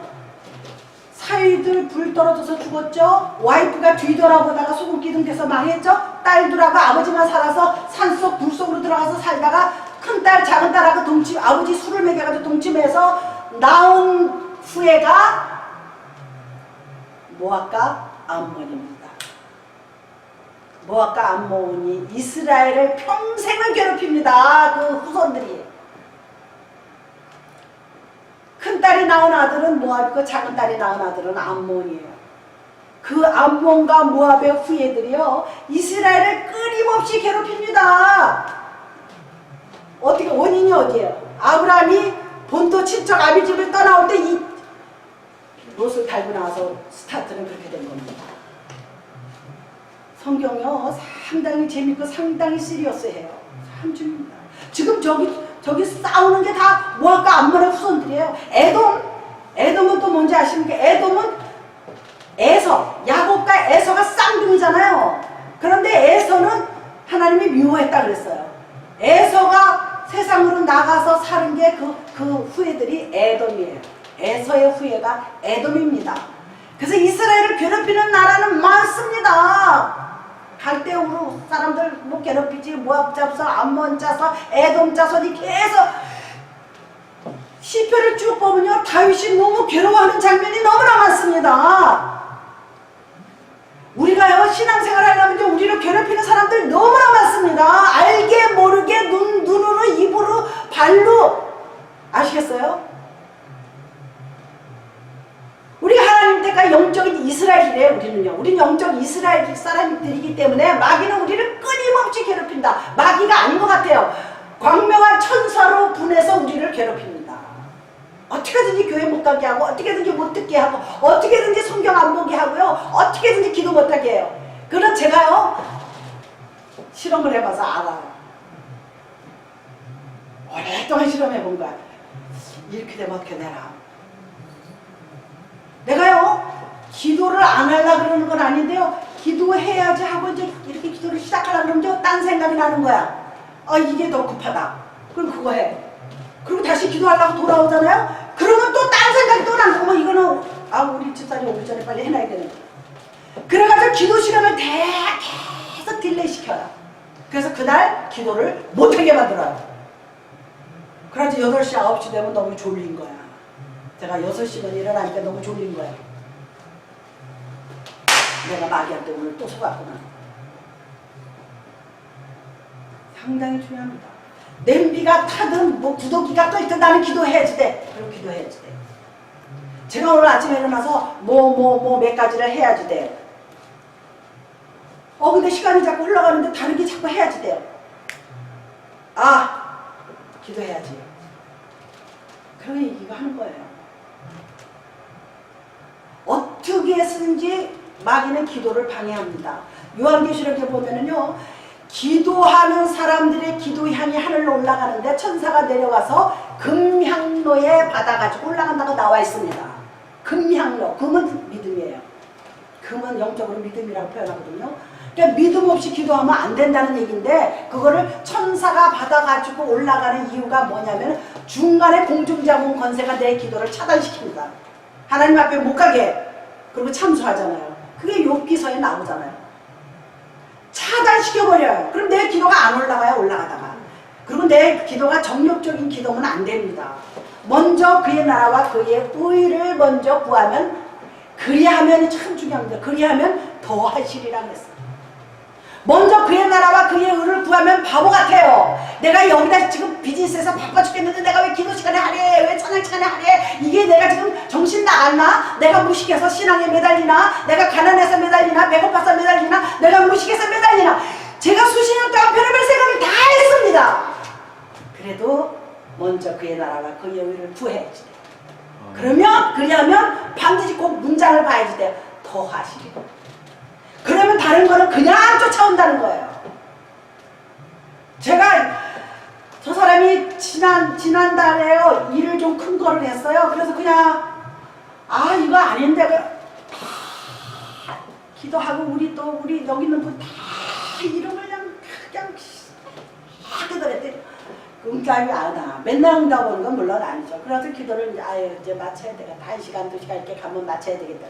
B: 사위들 불 떨어져서 죽었죠. 와이프가 뒤돌아보다가 소금기둥 돼서 망했죠. 딸들하고 아버지만 살아서 산속 불속으로 들어가서 살다가 큰딸 작은딸하고 아버지 술을 먹여가지고 동침해서 나온 후예가 모압과 암몬입니다. 모압과 암몬이 이스라엘을 평생을 괴롭힙니다. 그 후손들이. 큰 딸이 낳은 아들은 모압이고 작은 딸이 낳은 아들은 암몬이에요. 그 암몬과 모압의 후예들이요 이스라엘을 끊임없이 괴롭힙니다. 어떻게 원인이 어디예요? 아브라함이 본토 친척 아비집을 떠나올 때 이 롯을 달고 나와서 스타트는 그렇게 된 겁니다. 성경요 상당히 재밌고 상당히 시리어스해요. 참 중요합니다. 지금 저기 싸우는 게 다 모압과 암몬의 후손들이에요. 에돔은 또 뭔지 아십니까? 에돔은 에서, 야곱과 에서가 쌍둥이잖아요. 그런데 에서는 하나님이 미워했다 그랬어요. 에서가 세상으로 나가서 사는 게 그 후예들이 에돔이에요. 에서의 후예가 에돔입니다. 그래서 이스라엘을 괴롭히는 나라는 많습니다. 갈대우로 사람들 뭐 괴롭히지, 모압 자손, 암몬 자손, 에돔 자손이 계속 시편을 쭉 보면요 다윗이 너무 괴로워하는 장면이 너무나 많습니다. 우리가요 신앙생활 하려면 우리를 괴롭히는 사람들 너무나 많습니다. 알게 모르게 눈으로 입으로 발로 아시겠어요? 우리가 하나님 때가 영적인 이스라엘이래요. 우리는 영적 이스라엘 사람들이기 때문에 마귀는 우리를 끊임없이 괴롭힌다. 마귀가 아닌 것 같아요. 광명한 천사로 분해서 우리를 괴롭힙니다. 어떻게든지 교회 못 가게 하고 어떻게든지 못 듣게 하고 어떻게든지 성경 안 보게 하고요 어떻게든지 기도 못하게 해요. 그런 제가요 실험을 해봐서 알아요. 오랫동안 실험해본 거야. 이렇게 되면 어떻게 되나. 내가요 기도를 안 하려고 그러는 건 아닌데요 기도해야지 하고 이제 이렇게 기도를 시작하려고 그러면 딴 생각이 나는 거야. 이게 더 급하다. 그럼 그거 해. 그리고 다시 기도하려고 돌아오잖아요. 그러면 또 딴 생각이 또 나고 이거는 우리 집사님 오기 전에 빨리 해놔야 되는 거야. 그래가지고 기도 시간을 계속 딜레이 시켜요. 그래서 그날 기도를 못하게 만들어요. 그래서 8시 9시 되면 너무 졸린 거야. 제가 6시면 일어나니까 너무 졸린 거야. 내가 마귀한테 오늘 또 속았구나. 상당히 중요합니다. 냄비가 타든 뭐 구더기가 끓든 나는 기도해야지 돼. 그럼 기도해야지 돼. 제가 오늘 아침에 일어나서 몇 가지를 해야지 돼. 근데 시간이 자꾸 흘러가는데 다른 게 자꾸 해야지 돼요. 기도해야지. 그러면 이거 하는 거예요. 어떻게 해서든지 마귀는 기도를 방해합니다. 요한계시록에 보면은요 기도하는 사람들의 기도향이 하늘로 올라가는데 천사가 내려가서 금향로에 받아가지고 올라간다고 나와 있습니다. 금향로, 금은 믿음이에요. 금은 영적으로 믿음이라고 표현하거든요. 그러니까 믿음 없이 기도하면 안 된다는 얘기인데 그거를 천사가 받아가지고 올라가는 이유가 뭐냐면 중간에 공중자문 권세가 내 기도를 차단시킵니다. 하나님 앞에 못 가게. 그리고 참수하잖아요. 그게 욥기서에 나오잖아요. 차단시켜버려요. 그럼 내 기도가 안 올라가요. 올라가다가. 그리고 내 기도가 정욕적인 기도면 안 됩니다. 먼저 그의 나라와 그의 의를 먼저 구하면 그리하면 참 중요합니다. 그리하면 더 하시리라고 했어요. 먼저 그의 나라와 그의 의를 구하면 바보 같아요. 내가 여기다 지금 비즈니스에서 바빠 죽겠는데 내가 왜 기도 시간에 하래? 왜 찬양 시간에 하래? 이게 내가 지금 정신 나갔나? 내가 무식해서 신앙에 매달리나? 내가 가난해서 매달리나? 배고파서 매달리나? 내가 무식해서 매달리나? 제가 수십 년 동안 별의별 생각을 다 했습니다. 그래도 먼저 그의 나라와 그의 의를 구해야지. 그리하면 반드시 꼭 문장을 봐야지 돼요. 더 하시리. 그러면 다른 거는 그냥 쫓아온다는 거예요. 제가 저 사람이 지난달에요 일을 좀 큰 거를 했어요. 그래서 그냥 이거 아닌데 기도하고 우리 여기 있는 분 다 이름을 그냥 기도했더니 응답이 안 와. 맨날 응답 오는 건 물론 아니죠. 그래서 기도를 이제 마쳐야 되겠다. 1시간 2시간 이렇게 가면 마쳐야 되겠다.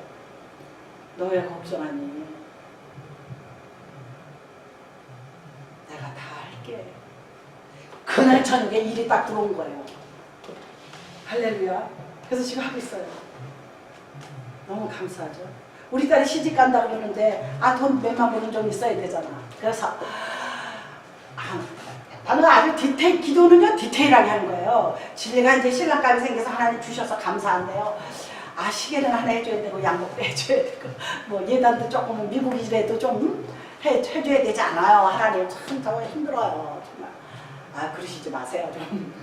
B: 너 왜 걱정하니? 내가 다 할게. 그날 저녁에 일이 딱 들어온 거예요. 할렐루야. 그래서 지금 하고 있어요. 너무 감사하죠. 우리 딸이 시집 간다고 그러는데 돈 몇만 원은 좀 있어야 되잖아. 그래서 나는 아주 기도는요 디테일하게 하는 거예요. 진리가 이제 신랑감이 생겨서 하나님 주셔서 감사한데요. 아 시계는 하나 해줘야 되고 양복도 해줘야 되고 뭐 예단도 조금 미국이라도 좀 해줘야 되지 않아요. 하나님 참 정말 힘들어요. 정말. 아 그러시지 마세요 좀.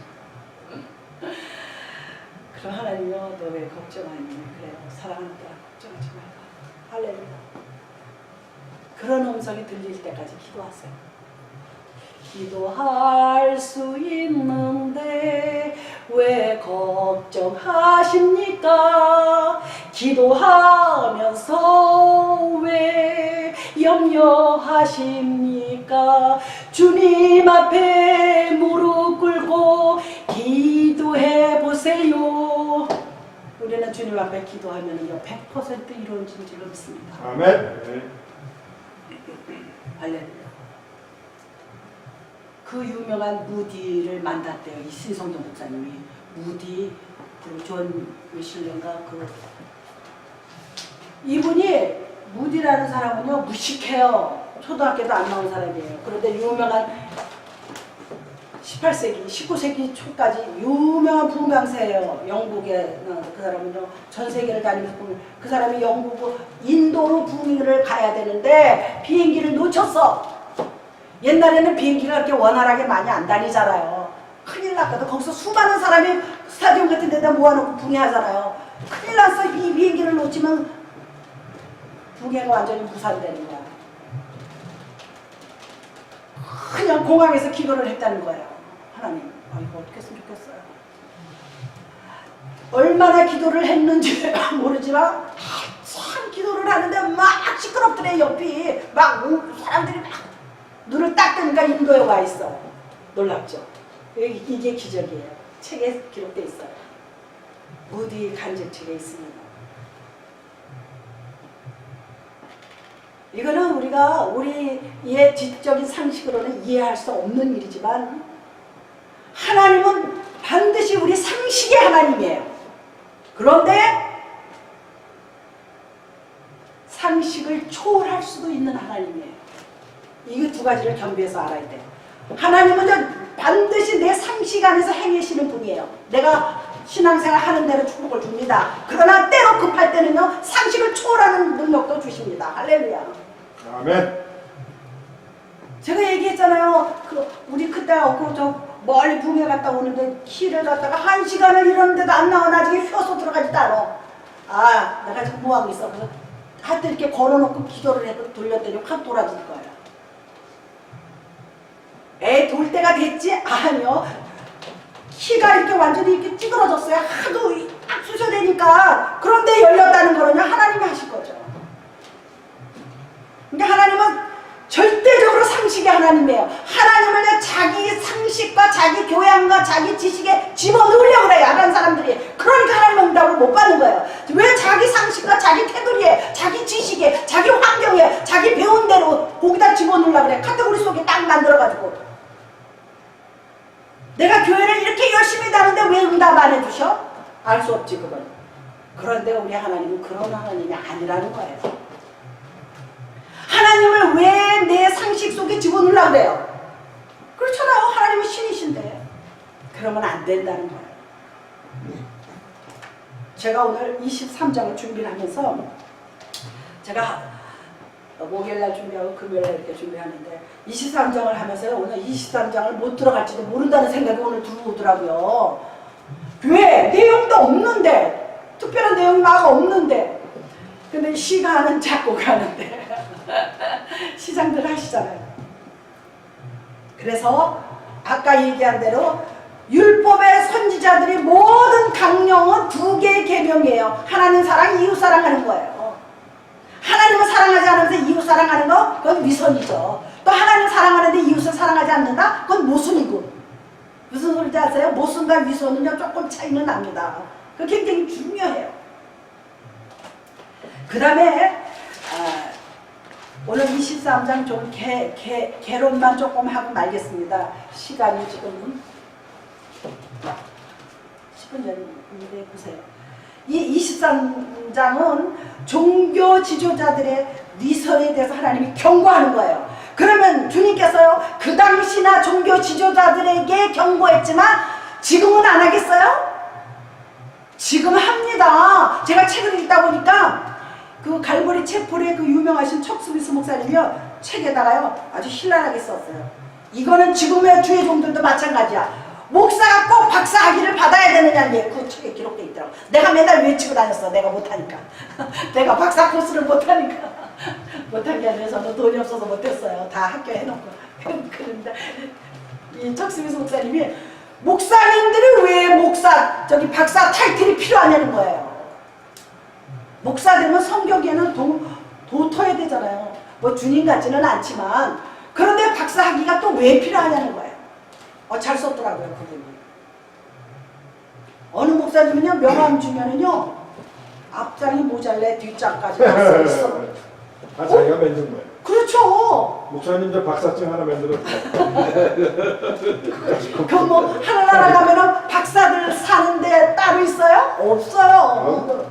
B: 그럼 하나님요 너 왜 걱정하니? 그래요. 사랑한다. 걱정하지 말라. 할렐루야. 그런 음성이 들릴 때까지 기도하세요. 기도할 수 있는데 왜 걱정하십니까? 기도하면서 왜 염려하십니까? 주님 앞에 무릎 꿇고 기도해 보세요. 우리는 주님 앞에 기도하면요 100% 이루어진 줄 믿습니다.
C: 아멘.
B: 할렐루야. 그 유명한 무디를 만났대요. 이 신성동 목사님이 무디 그리고 존 위실len가 그 이분이 무디라는 사람은요 무식해요. 초등학교도 안 나온 사람이에요. 그런데 유명한 18세기, 19세기 초까지 유명한 부강세예요. 영국에 그 사람은요 전 세계를 다니면서 그 사람이 영국 인도로 부흥을 가야 되는데 비행기를 놓쳤어. 옛날에는 비행기가 그렇게 원활하게 많이 안 다니잖아요. 큰일 났거든. 거기서 수많은 사람이 스타디움 같은 데다 모아놓고 붕해하잖아요. 큰일 났어. 이 비행기를 놓치면 붕해가 완전히 무산되는 거야. 그냥 공항에서 기도를 했다는 거예요. 하나님, 이거 어떻게 했으면 좋겠어요. 얼마나 기도를 했는지 모르지만 참 기도를 하는데 막 시끄럽더래. 옆이 막 사람들이 막 눈을 딱 뜨니까 인도에 와 있어. 놀랍죠? 이게 기적이에요. 책에 기록되어 있어요. 무디 간증책에 있습니다. 이거는 우리가 우리의 지적인 상식으로는 이해할 수 없는 일이지만 하나님은 반드시 우리 상식의 하나님이에요. 그런데 상식을 초월할 수도 있는 하나님이에요. 이 두 가지를 겸비해서 알아야 돼요. 하나님은 반드시 내 상식 안에서 행하시는 분이에요. 내가 신앙생활 하는 대로 축복을 줍니다. 그러나 때로 급할 때는요 상식을 초월하는 능력도 주십니다. 할렐루야.
C: 아멘.
B: 제가 얘기했잖아요. 우리 그때 저 멀리 붕에 갔다 오는데 키를 갔다가 1시간을 이러는데도 안 나와. 나중에 휘어서 들어가지도 않아. 아 내가 지금 뭐하고 있어. 그래서 하여튼 이렇게 걸어놓고 기도를 해도 돌렸더니 확 돌아질 거예요. 돌 때가 됐지? 아니요. 키가 이렇게 완전히 이렇게 찌그러졌어요. 하도 딱 쑤셔대니까. 그런데 열렸다는 거는요 하나님이 하실 거죠. 그러니까 하나님은 절대적으로 상식의 하나님이에요. 하나님을 자기 상식과 자기 교양과 자기 지식에 집어넣으려고 그래요. 다른 사람들이. 그러니까 하나님 응답을 못 받는 거예요. 왜 자기 상식과 자기 테두리에 자기 지식에 자기 환경에 자기 배운 대로 거기다 집어넣으려고 그래. 카테고리 속에 딱 만들어가지고. 내가 교회를 이렇게 열심히 다는데 왜 응답 안 해주셔? 알 수 없지 그건. 그런데 우리 하나님은 그런 하나님이 아니라는 거예요. 하나님을 왜 내 상식 속에 집어넣으려고 그래요? 그렇잖아요. 하나님은 신이신데. 그러면 안 된다는 거예요. 제가 오늘 23장을 준비를 하면서 제가 목요일날 준비하고 금요일날 이렇게 준비하는데 23장을 하면서요 오늘 23장을 못 들어갈지도 모른다는 생각이 오늘 들어오더라고요. 왜? 내용도 없는데 특별한 내용이 막 없는데 근데 시가는 자꾸 가는데 시장들 하시잖아요. 그래서 아까 얘기한 대로 율법의 선지자들이 모든 강령은 두 개의 계명이에요. 하나님 사랑, 이웃 사랑하는 거예요. 하나님을 사랑하지 않으면서 이웃 사랑하는 거 그건 위선이죠. 또 하나님을 사랑하는데 이웃을 사랑하지 않는다? 그건 모순이고. 무슨 소리인지 아세요? 모순과 위선은요 조금 차이는 납니다. 그거 굉장히 중요해요. 그 다음에 오늘 23장 좀 개론만 조금 하고 말겠습니다. 시간이 지금 10분 전인데 보세요. 이 23장은 종교 지도자들의 위선에 대해서 하나님이 경고하는 거예요. 그러면 주님께서요 그 당시 수없이나 종교 지도자들에게 경고했지만 지금은 안 하겠어요? 지금 합니다. 제가 책을 읽다 보니까 그 갈보리 채플의 그 유명하신 척 스미스 목사님이요, 책에다가요 아주 신랄하게 썼어요. 이거는 지금의 주의 종들도 마찬가지야. 목사가 꼭 박사 학위를 받아야 되느냐는 게 그 책에 기록돼 있더라고. 내가 맨날 외치고 다녔어. 내가 못하니까. 내가 박사 코스를 못하니까. 못한 게 아니라 저는 돈이 없어서 못했어요. 다 학교 해놓고. 그런데 이 척스미스 목사님이 목사님들이 왜 박사 타이틀이 필요하냐는 거예요. 목사 되면 성격에는 도터야 되잖아요. 뭐 주님 같지는 않지만, 그런데 박사 학위가 또 왜 필요하냐는 거예요. 잘 썼더라고요, 그분이. 어느 목사님은요, 명함 주면은요, 앞장이 모자래 뒷장까지 다 써있어.
C: 다 자기가 만든 거예요.
B: 그렇죠.
C: 목사님 저 박사증 하나 만들었어요.
B: 그 뭐 하늘나라 가면은 박사들 사는데 따로 있어요? 없어요.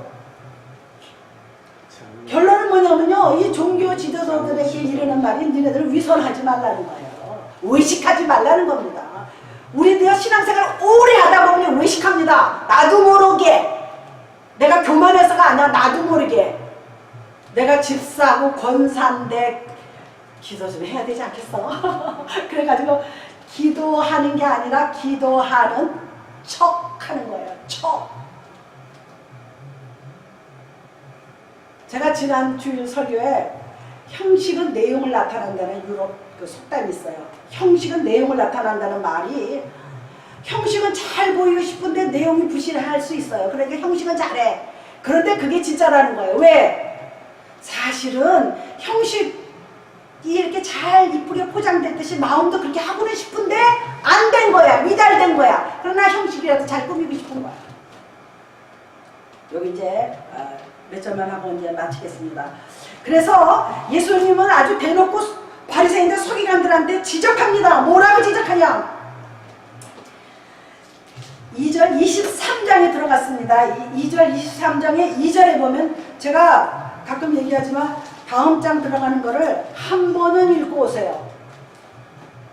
B: 결론은 뭐냐면요, 이 종교 지도자들에게 이르는 말이 니네들 위선하지 말라는 거예요. 의식하지 말라는 겁니다. 우리도 신앙생활 오래 하다 보면 의식합니다. 나도 모르게. 내가 교만해서가 아니라 나도 모르게. 내가 집사고 권사인데 기도 좀 해야 되지 않겠어? 그래가지고 기도하는 게 아니라 기도하는 척 하는 거예요. 척. 제가 지난 주일 설교에 형식은 내용을 나타낸다는 유럽 그 속담이 있어요. 형식은 내용을 나타낸다는 말이, 형식은 잘 보이고 싶은데 내용이 부실할 수 있어요. 그러니까 형식은 잘해. 그런데 그게 진짜라는 거예요. 왜? 사실은 형식이 이렇게 잘 이쁘게 포장됐듯이 마음도 그렇게 하고는 싶은데 안 된 거야. 미달된 거야. 그러나 형식이라도 잘 꾸미고 싶은 거야. 여기 이제 몇 점만 하고 이제 마치겠습니다. 그래서 예수님은 아주 대놓고 바리새인들 서기관들한테 지적합니다. 뭐라고 지적하냐? 2절 23장에 들어갔습니다. 2절 23장에 2절에 보면, 제가 가끔 얘기하지만 다음 장 들어가는 거를 한 번은 읽고 오세요.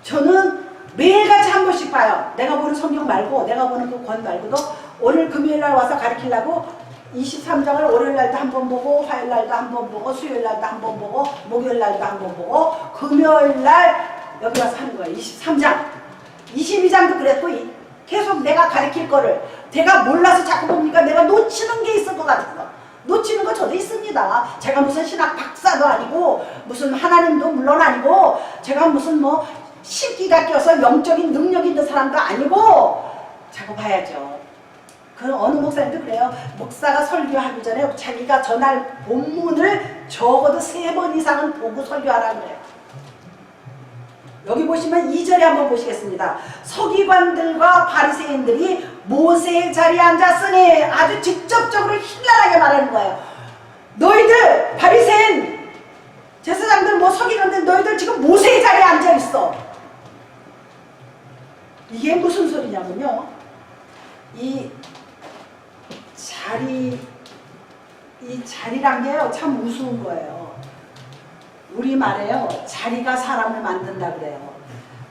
B: 저는 매일같이 한 번씩 봐요. 내가 보는 성경 말고, 내가 보는 그 권 말고도 오늘 금요일날 와서 가르치려고 23장을 월요일날도 한 번 보고, 화요일날도 한 번 보고, 수요일날도 한 번 보고, 목요일날도 한 번 보고, 금요일날 여기 와서 하는 거예요. 23장 22장도 그랬고, 계속 내가 가르칠 거를 제가 몰라서 자꾸 봅니까? 내가 놓치는 게 있을 것 같아서. 놓치는 거 저도 있습니다. 제가 무슨 신학 박사도 아니고, 무슨 하나님도 물론 아니고, 제가 무슨 뭐 신기가 껴서 영적인 능력 있는 사람도 아니고, 자꾸 봐야죠. 그 어느 목사님도 그래요. 목사가 설교하기 전에 자기가 전할 본문을 적어도 3번 이상은 보고 설교하라고 그래요. 여기 보시면 2절에 한번 보시겠습니다. 서기관들과 바리새인들이 모세의 자리에 앉았으니, 아주 직접적으로 신랄하게 말하는 거예요. 너희들 바리새인 제사장들 뭐 서기관들, 너희들 지금 모세의 자리에 앉아 있어. 이게 무슨 소리냐면요, 이 자리란 게요, 참 우스운 거예요. 우리 말에요, 자리가 사람을 만든다 그래요.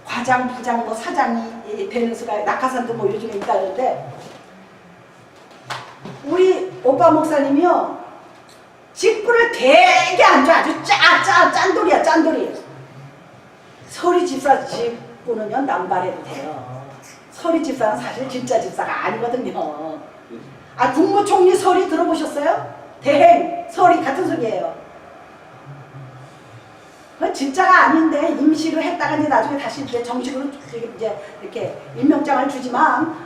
B: 과장, 부장, 뭐 사장이 되는 수가, 낙하산도 뭐 요즘에 있다는데, 우리 오빠 목사님이요, 직분을 되게 앉아. 아주 짠돌이야, 짠돌이. 서리 집사 직분은요, 남발해도 돼요. 서리 집사는 사실 진짜 집사가 아니거든요. 국무총리 서리 들어보셨어요? 대행, 서리 같은 소리예요. 그건 진짜가 아닌데 임시로 했다가 이제 나중에 다시 이제 정식으로 이제 이렇게 임명장을 주지만,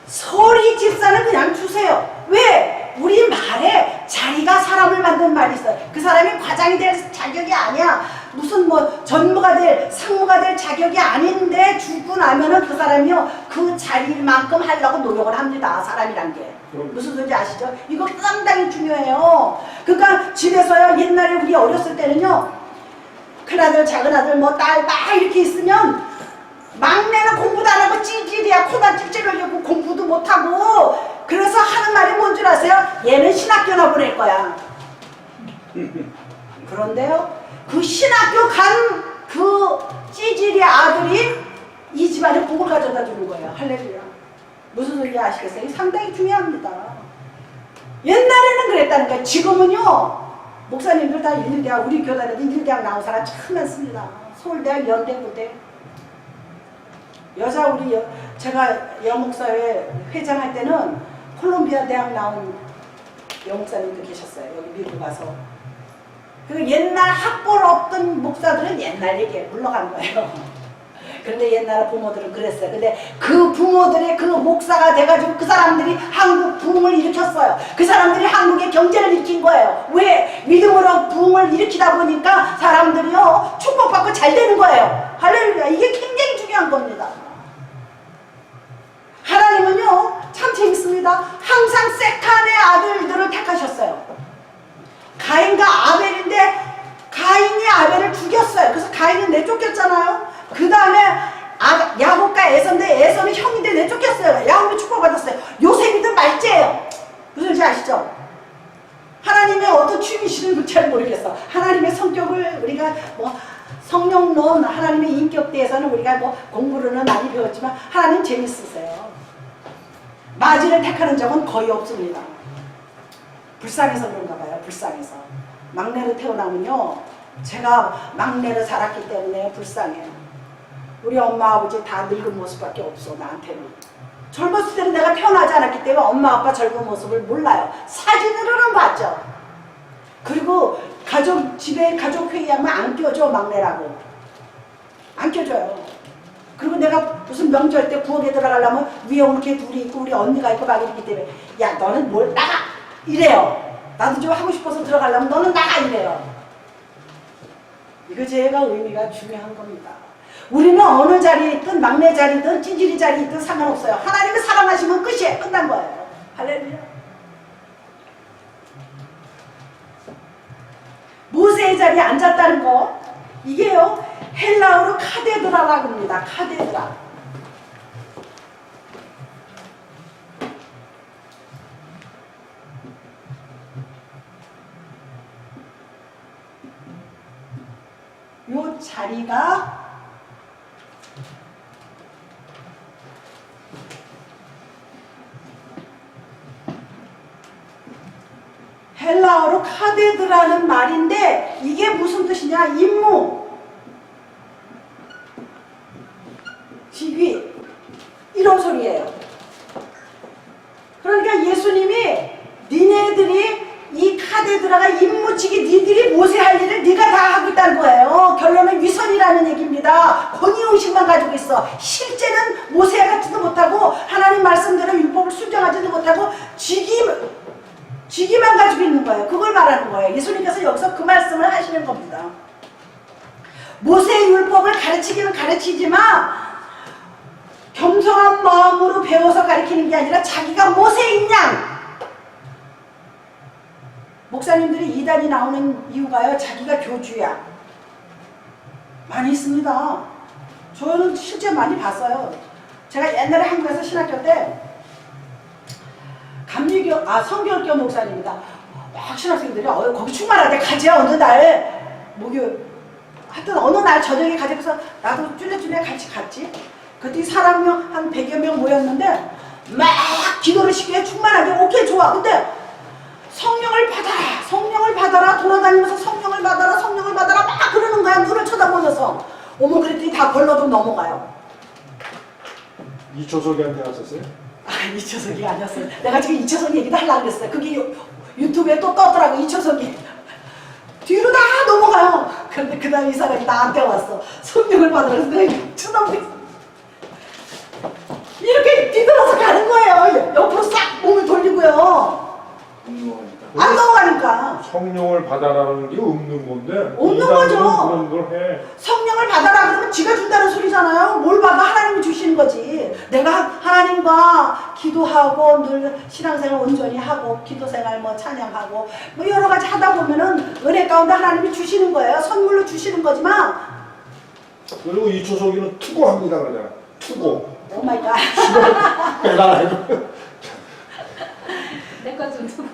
B: 서리 집사는 그냥 주세요. 왜? 우리 말에 자리가 사람을 만드는 말이 있어요. 그 사람이 과장이 될 자격이 아니야. 무슨 뭐 전무가 될, 상무가 될 자격이 아닌데 주고 나면은 그 사람이요, 그 자리만큼 하려고 노력을 합니다. 사람이란 게. 무슨 소리인지 아시죠? 이거 상당히 중요해요. 그러니까 집에서요, 옛날에 우리 어렸을 때는요, 큰아들, 작은아들, 뭐 딸 막 이렇게 있으면 막내는 공부도 안 하고 찌질이야. 코만 찔찔 흘리고 공부도 못하고. 그래서 하는 말이 뭔 줄 아세요? 얘는 신학교나 보낼 거야. 그런데요, 그 신학교 간 그 찌질이 아들이 복을 가져다 주는 거예요. 할렐루야. 무슨 소리인지 아시겠어요? 상당히 중요합니다. 옛날에는 그랬다는 거예요. 지금은요, 목사님들 다 인일대학, 우리 교단에도 인일대학 나온 사람 참 많습니다. 서울대학, 연대, 고대. 제가 여목사회 회장할 때는 콜롬비아 대학 나온 여목사님도 계셨어요. 여기 미국 가서. 그 옛날 학벌 없던 목사들은 옛날 얘기에 물러간 거예요. 그런데 옛날 부모들은 그랬어요. 근데 그 부모들의 그 목사가 돼가지고 그 사람들이 한국 부흥을 일으켰어요. 그 사람들이 한국의 경제를 일으킨 거예요. 왜? 믿음으로 부흥을 일으키다 보니까 사람들이요 축복받고 잘 되는 거예요. 할렐루야. 이게 굉장히 중요한 겁니다. 하나님은요 참 재밌습니다. 항상 세칸의 아들들을 택하셨어요. 가인과 아벨인데 가인이 아벨을 죽였어요. 그래서 가인은 내쫓겼잖아요. 그 다음에 야곱과 에서인데 에서는 형인데 내쫓겼어요. 야곱이 축복받았어요. 요셉이든 말째예요. 무슨 지 아시죠? 하나님의 어떤 취미시는지 잘 모르겠어. 하나님의 성격을 우리가 뭐 성령론 하나님의 인격 대해서는 우리가 뭐 공부로는 많이 배웠지만 하나님 재밌으세요. 마지를 택하는 적은 거의 없습니다. 불쌍해서 그런가 봐요. 불쌍해서. 막내로 태어나면요. 제가 막내로 자랐기 때문에 불쌍해요. 우리 엄마 아버지 다 늙은 모습밖에 없어 나한테는. 젊었을 때는 내가 태어나지 않았기 때문에 엄마 아빠 젊은 모습을 몰라요. 사진으로는 봤죠. 그리고 집에 가족 회의하면 안 껴줘 막내라고. 안 껴줘요. 그리고 내가 무슨 명절 때 부엌에 들어가려면 위에 이렇게 둘이 있고 우리 언니가 있고 막 이렇기 때문에 야 너는 뭘 나가! 이래요. 나도 좀 하고 싶어서 들어가려면 너는 나가! 이래요. 이거 제가 의미가 중요한 겁니다. 우리는 어느 자리에 있든 막내 자리든 찐질이 자리에 있든 상관없어요. 하나님을 사랑하시면 끝이에요. 끝난 거예요. 할렐루야. 모세의 자리에 앉았다는 거 이게요 헬라어로 카데드라라고 합니다. 카데드라. 요 자리가 헬라어로 카데드라는 말인데 이게 무슨 뜻이냐? 임무, 직위 이런 소리예요. 그러니까 예수님이 니네들이 이 카데드라가 임무직이 니들이 모세 할 일을 네가 다 하고 있다는 거예요. 결론은 위선이라는 얘기입니다. 권위의식만 가지고 있어. 실제는 모세 같지도 못하고 하나님 말씀대로 율법을 순종하지도 못하고 직위만 가지고 있는 거예요. 그걸 말하는 거예요. 예수님께서 여기서 그 말씀을 하시는 겁니다. 모세의 율법을 가르치기는 가르치지만 겸손한 마음으로 배워서 가르치는 게 아니라 자기가 모세인 양. 목사님들이 이단이 나오는 이유가요. 자기가 교주야. 많이 있습니다. 저는 실제 많이 봤어요. 제가 옛날에 한국에서 신학교 때 성교육교 목사님입니다. 막 신학생들이 거기 충만하대 가지 어느 날 하여튼 어느 날 저녁에 가지 그래서 나도 쫄래쫄래 같이 갔지. 그때 사람이 한 100여 명 모였는데 막 기도를 시키게 충만하게 오케이 좋아. 근데 성령을 받아라 돌아다니면서 성령을 받아라 막 그러는 거야. 눈을 쳐다보면서 어머 그랬더니 다 걸러도 넘어가요.
C: 이초석이한테 왔었어요?
B: 이초석이 아니었어요. 내가 지금 이초석 얘기도 하려고 그랬어요. 그게 유튜브에 또 떴더라고. 이초석이 뒤로 다 넘어가요. 그런데 그 다음에 이 사람이 나한테 왔어. 성령을 받으라서 내가 쳐다보고 있어. 이렇게 뒤돌아서 가는 거예요. 옆으로 싹 몸을 돌리고요. 안 넘어가니까.
C: 성령을 받아라는 게 없는 건데.
B: 없는 거죠.
C: 그런 걸 해.
B: 성령을 받아라 그러면 지가 준다는 소리잖아요. 뭘 받아? 하나님이 주시는 거지. 내가 하나님과 기도하고 늘 신앙생활 온전히 하고 기도생활 뭐 찬양하고 뭐 여러 가지 하다 보면은 은혜 가운데 하나님이 주시는 거예요. 선물로 주시는 거지만.
C: 그리고 이초석이는 투고합니다 그러잖아. 투고.
B: 오 마이 갓.
C: 빼달라고.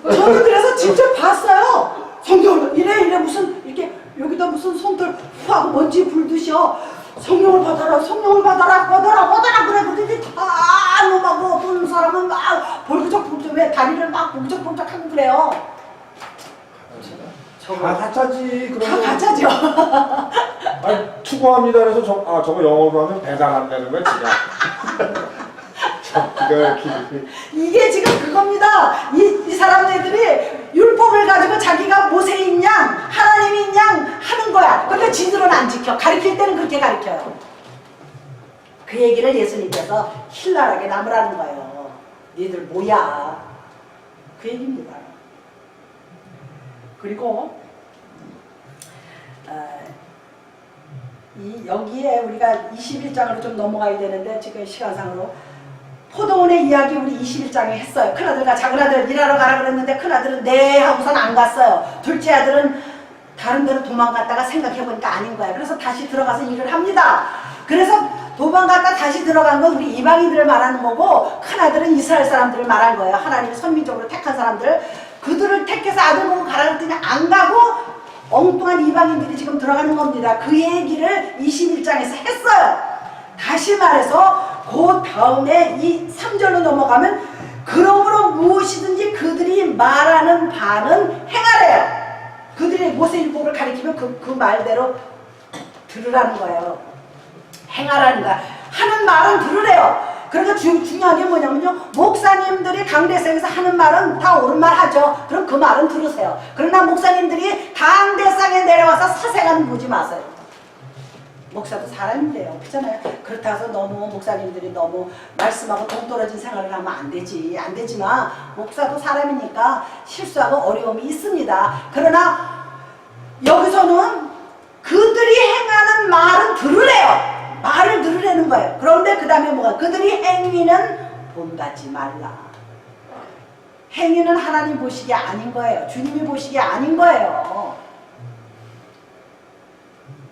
B: 저는 그래서 직접 봤어요. 성경을 이래 무슨 이렇게 여기다 무슨 손들 후 하고 먼지 불듯이요. 성령을 받아라 그래 다리를 막 봉적봉적하고 그래요.
C: 다 가짜지.
B: 다
C: 그런
B: 가짜죠.
C: 아니 투고합니다. 그래서 저거 영어로 하면 배달 안 되는 거야 진짜.
B: 이게 지금 그겁니다. 이 사람들이 율법을 가지고 자기가 모세인 양, 하나님인 양 하는 거야. 근데 지들은 안 지켜. 가르칠 때는 그렇게 가르쳐요. 그 얘기를 예수님께서 신랄하게 남으라는 거예요. 니들 뭐야? 그 얘기입니다. 그리고 여기에 우리가 21장으로 좀 넘어가야 되는데 지금 시간상으로 포도원의 이야기 우리 21장에 했어요. 큰아들과 작은아들 일하러 가라 그랬는데 큰아들은 네 하고선 안 갔어요. 둘째 아들은 다른 데로 도망갔다가 생각해보니까 아닌 거야. 그래서 다시 들어가서 일을 합니다. 그래서 도망갔다 다시 들어간 건 우리 이방인들을 말하는 거고 큰아들은 이스라엘 사람들을 말한 거예요. 하나님이 선민적으로 택한 사람들. 그들을 택해서 아들 보고 가라 그랬더니 안 가고 엉뚱한 이방인들이 지금 들어가는 겁니다. 그 얘기를 21장에서 했어요. 다시 말해서 그 다음에 이 3절로 넘어가면 그러므로 무엇이든지 그들이 말하는 바는 행하래요. 그들이 모세율법을 가리키면 그 말대로 들으라는 거예요. 행하라는 거야. 하는 말은 들으래요. 그러니까 중요한 게 뭐냐면요. 목사님들이 강대상에서 하는 말은 다 옳은 말 하죠. 그럼 그 말은 들으세요. 그러나 목사님들이 강대상에 내려와서 사생활은 보지 마세요. 목사도 사람인데요. 그렇잖아요. 그렇다고 해서 너무 목사님들이 너무 말씀하고 동떨어진 생활을 하면 안 되지. 안 되지만 목사도 사람이니까 실수하고 어려움이 있습니다. 그러나 여기서는 그들이 행하는 말은 들으래요. 말을 들으라는 거예요. 그런데 그 다음에 뭐가? 그들이 행위는 본받지 말라. 행위는 하나님 보시기에 아닌 거예요. 주님이 보시기에 아닌 거예요.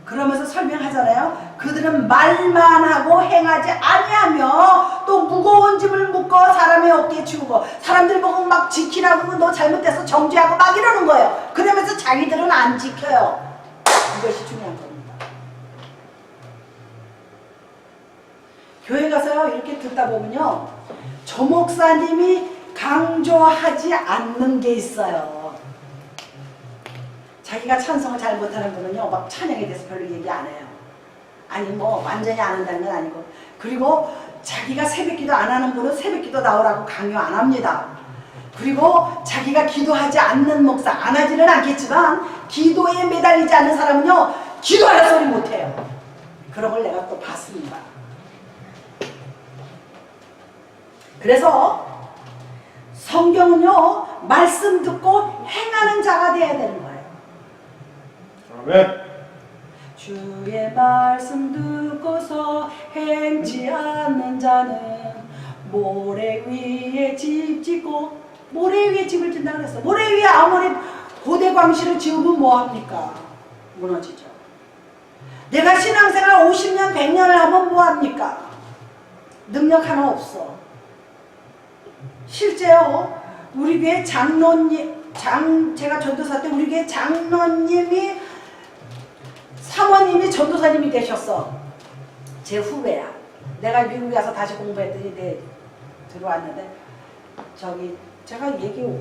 B: 그러면서 설명하잖아요. 그들은 말만 하고 행하지 아니하며 또 무거운 짐을 묶어 사람의 어깨에 치우고 사람들 보고 막 지키라고 너 잘못돼서 정죄하고 막 이러는 거예요. 그러면서 자기들은 안 지켜요. 이것이 중요한 겁니다. 교회 가서요 이렇게 듣다 보면요 저 목사님이 강조하지 않는 게 있어요. 자기가 찬송을 잘 못하는 분은요 막 찬양에 대해서 별로 얘기 안 해요. 아니 뭐 완전히 안 한다는 건 아니고, 그리고 자기가 새벽기도 안 하는 분은 새벽기도 나오라고 강요 안 합니다. 그리고 자기가 기도하지 않는 목사, 안 하지는 않겠지만 기도에 매달리지 않는 사람은요 기도하라 소리 못해요. 그런 걸 내가 또 봤습니다. 그래서 성경은요 말씀 듣고 행하는 자가 되어야 되는 거예요.
C: 아멘.
B: 주의 말씀 듣고서 행치 않는 자는 모래 위에 집 짓고, 모래 위에 집을 짓는다 그랬어. 모래 위에 아무리 고대 광실을 지으면 뭐합니까? 무너지죠. 내가 신앙생활 50년 100년을 하면 뭐합니까? 능력 하나 없어. 실제요 우리 교회 장로님, 제가 전도사 때 우리 교회 장로님이 사모님이 전도사님이 되셨어. 제 후배야. 내가 미국에 가서 다시 공부했더니 들어왔는데 저기 제가 얘기할게요.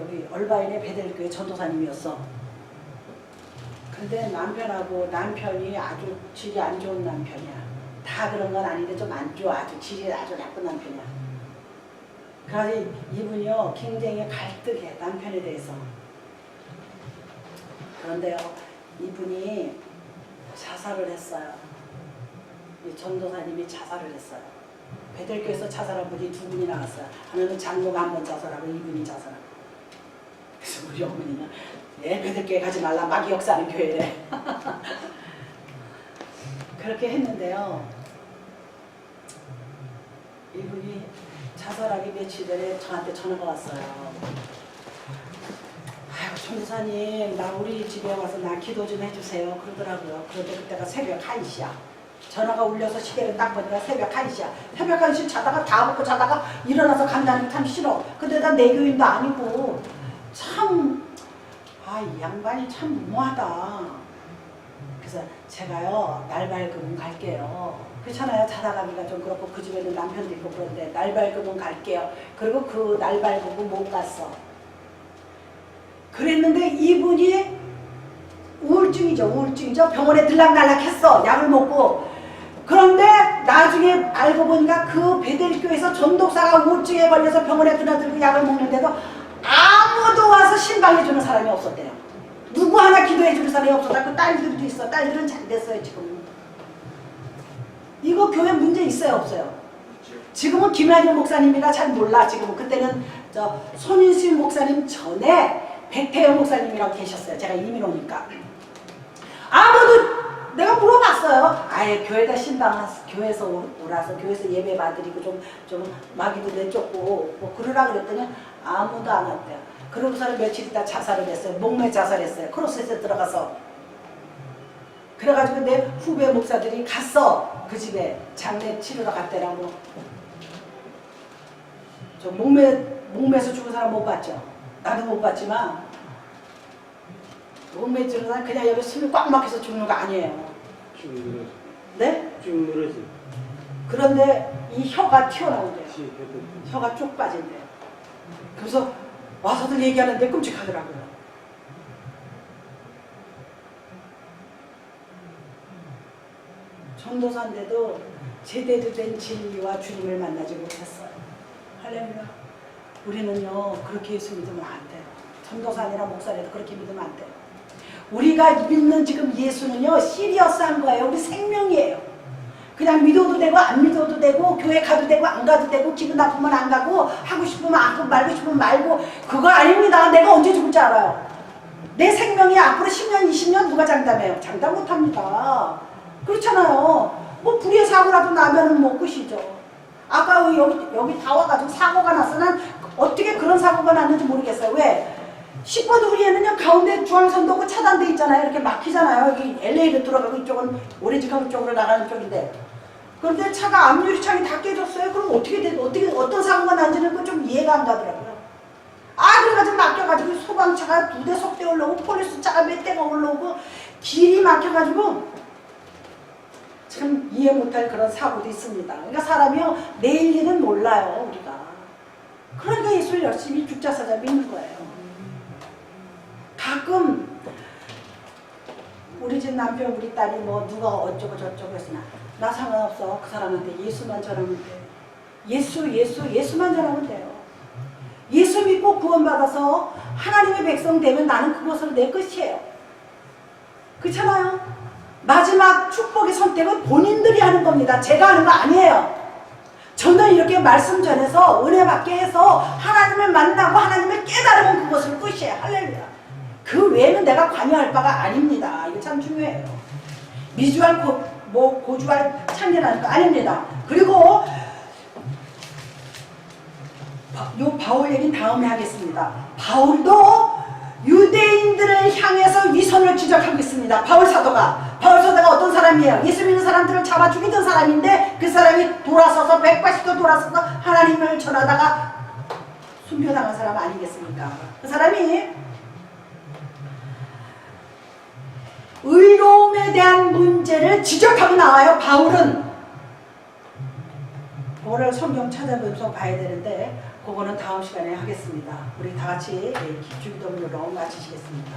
B: 여기 얼바인의 베델교회 전도사님이었어. 근데 남편이 아주 질이 안 좋은 남편이야. 다 그런 건 아닌데 좀 안 좋아. 아주 질이 아주 나쁜 남편이야. 그래서 이분이요 굉장히 갈등해 남편에 대해서. 그런데요 이분이 자살을 했어요. 이 전도사님이 자살을 했어요. 베델교에서 자살한 분이 두 분이 나왔어요. 하나는 장로가 한 번 자살하고 이분이 자살하고. 그래서 우리 어머니는 베델교에 가지 말라, 마귀 역사하는 교회래. 그렇게 했는데요 이분이 자살하기 며칠 전에 저한테 전화가 왔어요. 아유 전도사님 나 우리 집에 와서 나 기도 좀 해주세요 그러더라고요. 그런데 그때가 새벽 1시야. 전화가 울려서 시계를 딱 보니까 새벽 1시야. 새벽 1시 자다가 다 먹고 자다가 일어나서 간다는 게 참 싫어. 근데 난 내교인도 아니고 참 이 양반이 참 무모하다. 그래서 제가요 날 밝으면 갈게요. 그렇잖아요. 자다 가기가 좀 그렇고 그 집에는 남편도 있고 그런데 날 밝으면 갈게요. 그리고 그 날 밝으고 못 갔어. 그랬는데 이분이 우울증이죠. 병원에 들락날락했어. 약을 먹고. 그런데 나중에 알고 보니까 그 베델교에서 전도사가 우울증에 걸려서 병원에 드나들고 약을 먹는데도 아무도 와서 신방해주는 사람이 없었대요. 누구 하나 기도해주는 사람이 없었다. 그 딸들도 있어. 딸들은 잘 됐어요 지금. 이거 교회 문제 있어요 없어요? 지금은 김한일 목사님이라 잘 몰라. 지금은 그때는 저 손인수 목사님 전에 백태영 목사님이라고 계셨어요. 제가 이민 오니까 아무도 내가 물어봤어요. 아예 교회가 신방 교회에서 오라서 교회에서 예배 받으리고 좀 마귀도 내쫓고 뭐 그러라 그랬더니 아무도 안 왔대요. 그러고서는 며칠 있다 자살을 했어요. 목매 자살했어요. 크로스에서 들어가서. 그래가지고 내 후배 목사들이 갔어. 그 집에 장례 치르러 갔대라고. 저 목매에서 죽은 사람 못 봤죠. 나도 못 봤지만 목매 죽은 사람 그냥 여기 숨이 꽉 막혀서 죽는 거 아니에요.
D: 쭉 늘어져.
B: 네?
D: 쭉 늘어져.
B: 그런데 이 혀가 튀어나온대요. 혀가 쭉 빠진대요. 그래서 와서들 얘기하는데 끔찍하더라고요. 전도사인데도 제대로 된 진리와 주님을 만나지 못했어요. 할렐루야. 우리는요 그렇게 예수 믿으면 안 돼요. 전도사니나 목사라도 그렇게 믿으면 안 돼요. 우리가 믿는 지금 예수는요 시리어스한 거예요. 우리 생명이에요. 그냥 믿어도 되고 안 믿어도 되고 교회 가도 되고 안 가도 되고 기분 나쁘면 안 가고 하고 싶으면 하고 말고 싶으면 말고 그거 아닙니다. 내가 언제 죽을지 알아요. 내 생명이 앞으로 10년 20년 누가 장담해요? 장담 못합니다. 그렇잖아요. 뭐 불의의 사고라도 나면은 뭐 끝이죠. 아까 여기 다 와가지고 사고가 났어. 난 어떻게 그런 사고가 났는지 모르겠어요. 왜? 10번 우리에는요 가운데 중앙선도고 차단돼 있잖아요. 이렇게 막히잖아요. 여기 LA로 들어가고 이쪽은 오렌지카운티 쪽으로 나가는 쪽인데. 그런데 차가 앞유리창이 다 깨졌어요. 그럼 어떻게 어떤 사고가 난지는 그 좀 이해가 안 가더라고요. 그래가지고 막혀가지고 소방차가 2대 속대 올라오고 폴리스 차가 몇 대가 올라오고 길이 막혀가지고 참 이해 못할 그런 사고도 있습니다. 그러니까 사람이요 내일 일은 몰라요 우리가. 그러니까 예수를 열심히 죽자사자 믿는 거예요. 가끔 우리 집 남편 우리 딸이 뭐 누가 어쩌고 저쩌고 했으나 나 상관없어. 그 사람한테 예수만 전하면 돼. 예수만 전하면 돼요. 예수 믿고 구원받아서 하나님의 백성 되면 나는 그것으로 내 끝이에요. 그렇잖아요. 마지막 축복의 선택은 본인들이 하는 겁니다. 제가 하는 거 아니에요. 저는 이렇게 말씀 전해서 은혜 받게 해서 하나님을 만나고 하나님을 깨달으면 그것을 끝이에요. 할렐루야. 그 외에는 내가 관여할 바가 아닙니다. 이거 참 중요해요. 미주알 고주알 창녀라는 거 아닙니다. 그리고 요 바울 얘기는 다음에 하겠습니다. 바울도 유대인들을 향해서 위선을 지적하고 있습니다. 바울 사도가 어떤 사람이에요? 예수 믿는 사람들을 잡아 죽이던 사람인데 그 사람이 돌아서서 180도 돌아서서 하나님을 전하다가 순교당한 사람 아니겠습니까? 그 사람이 의로움에 대한 문제를 지적하고 나와요. 바울은 그거를 성경 찾아보면서 봐야 되는데 그거는 다음 시간에 하겠습니다. 우리 다 같이 기초기도문으로 마치시겠습니다.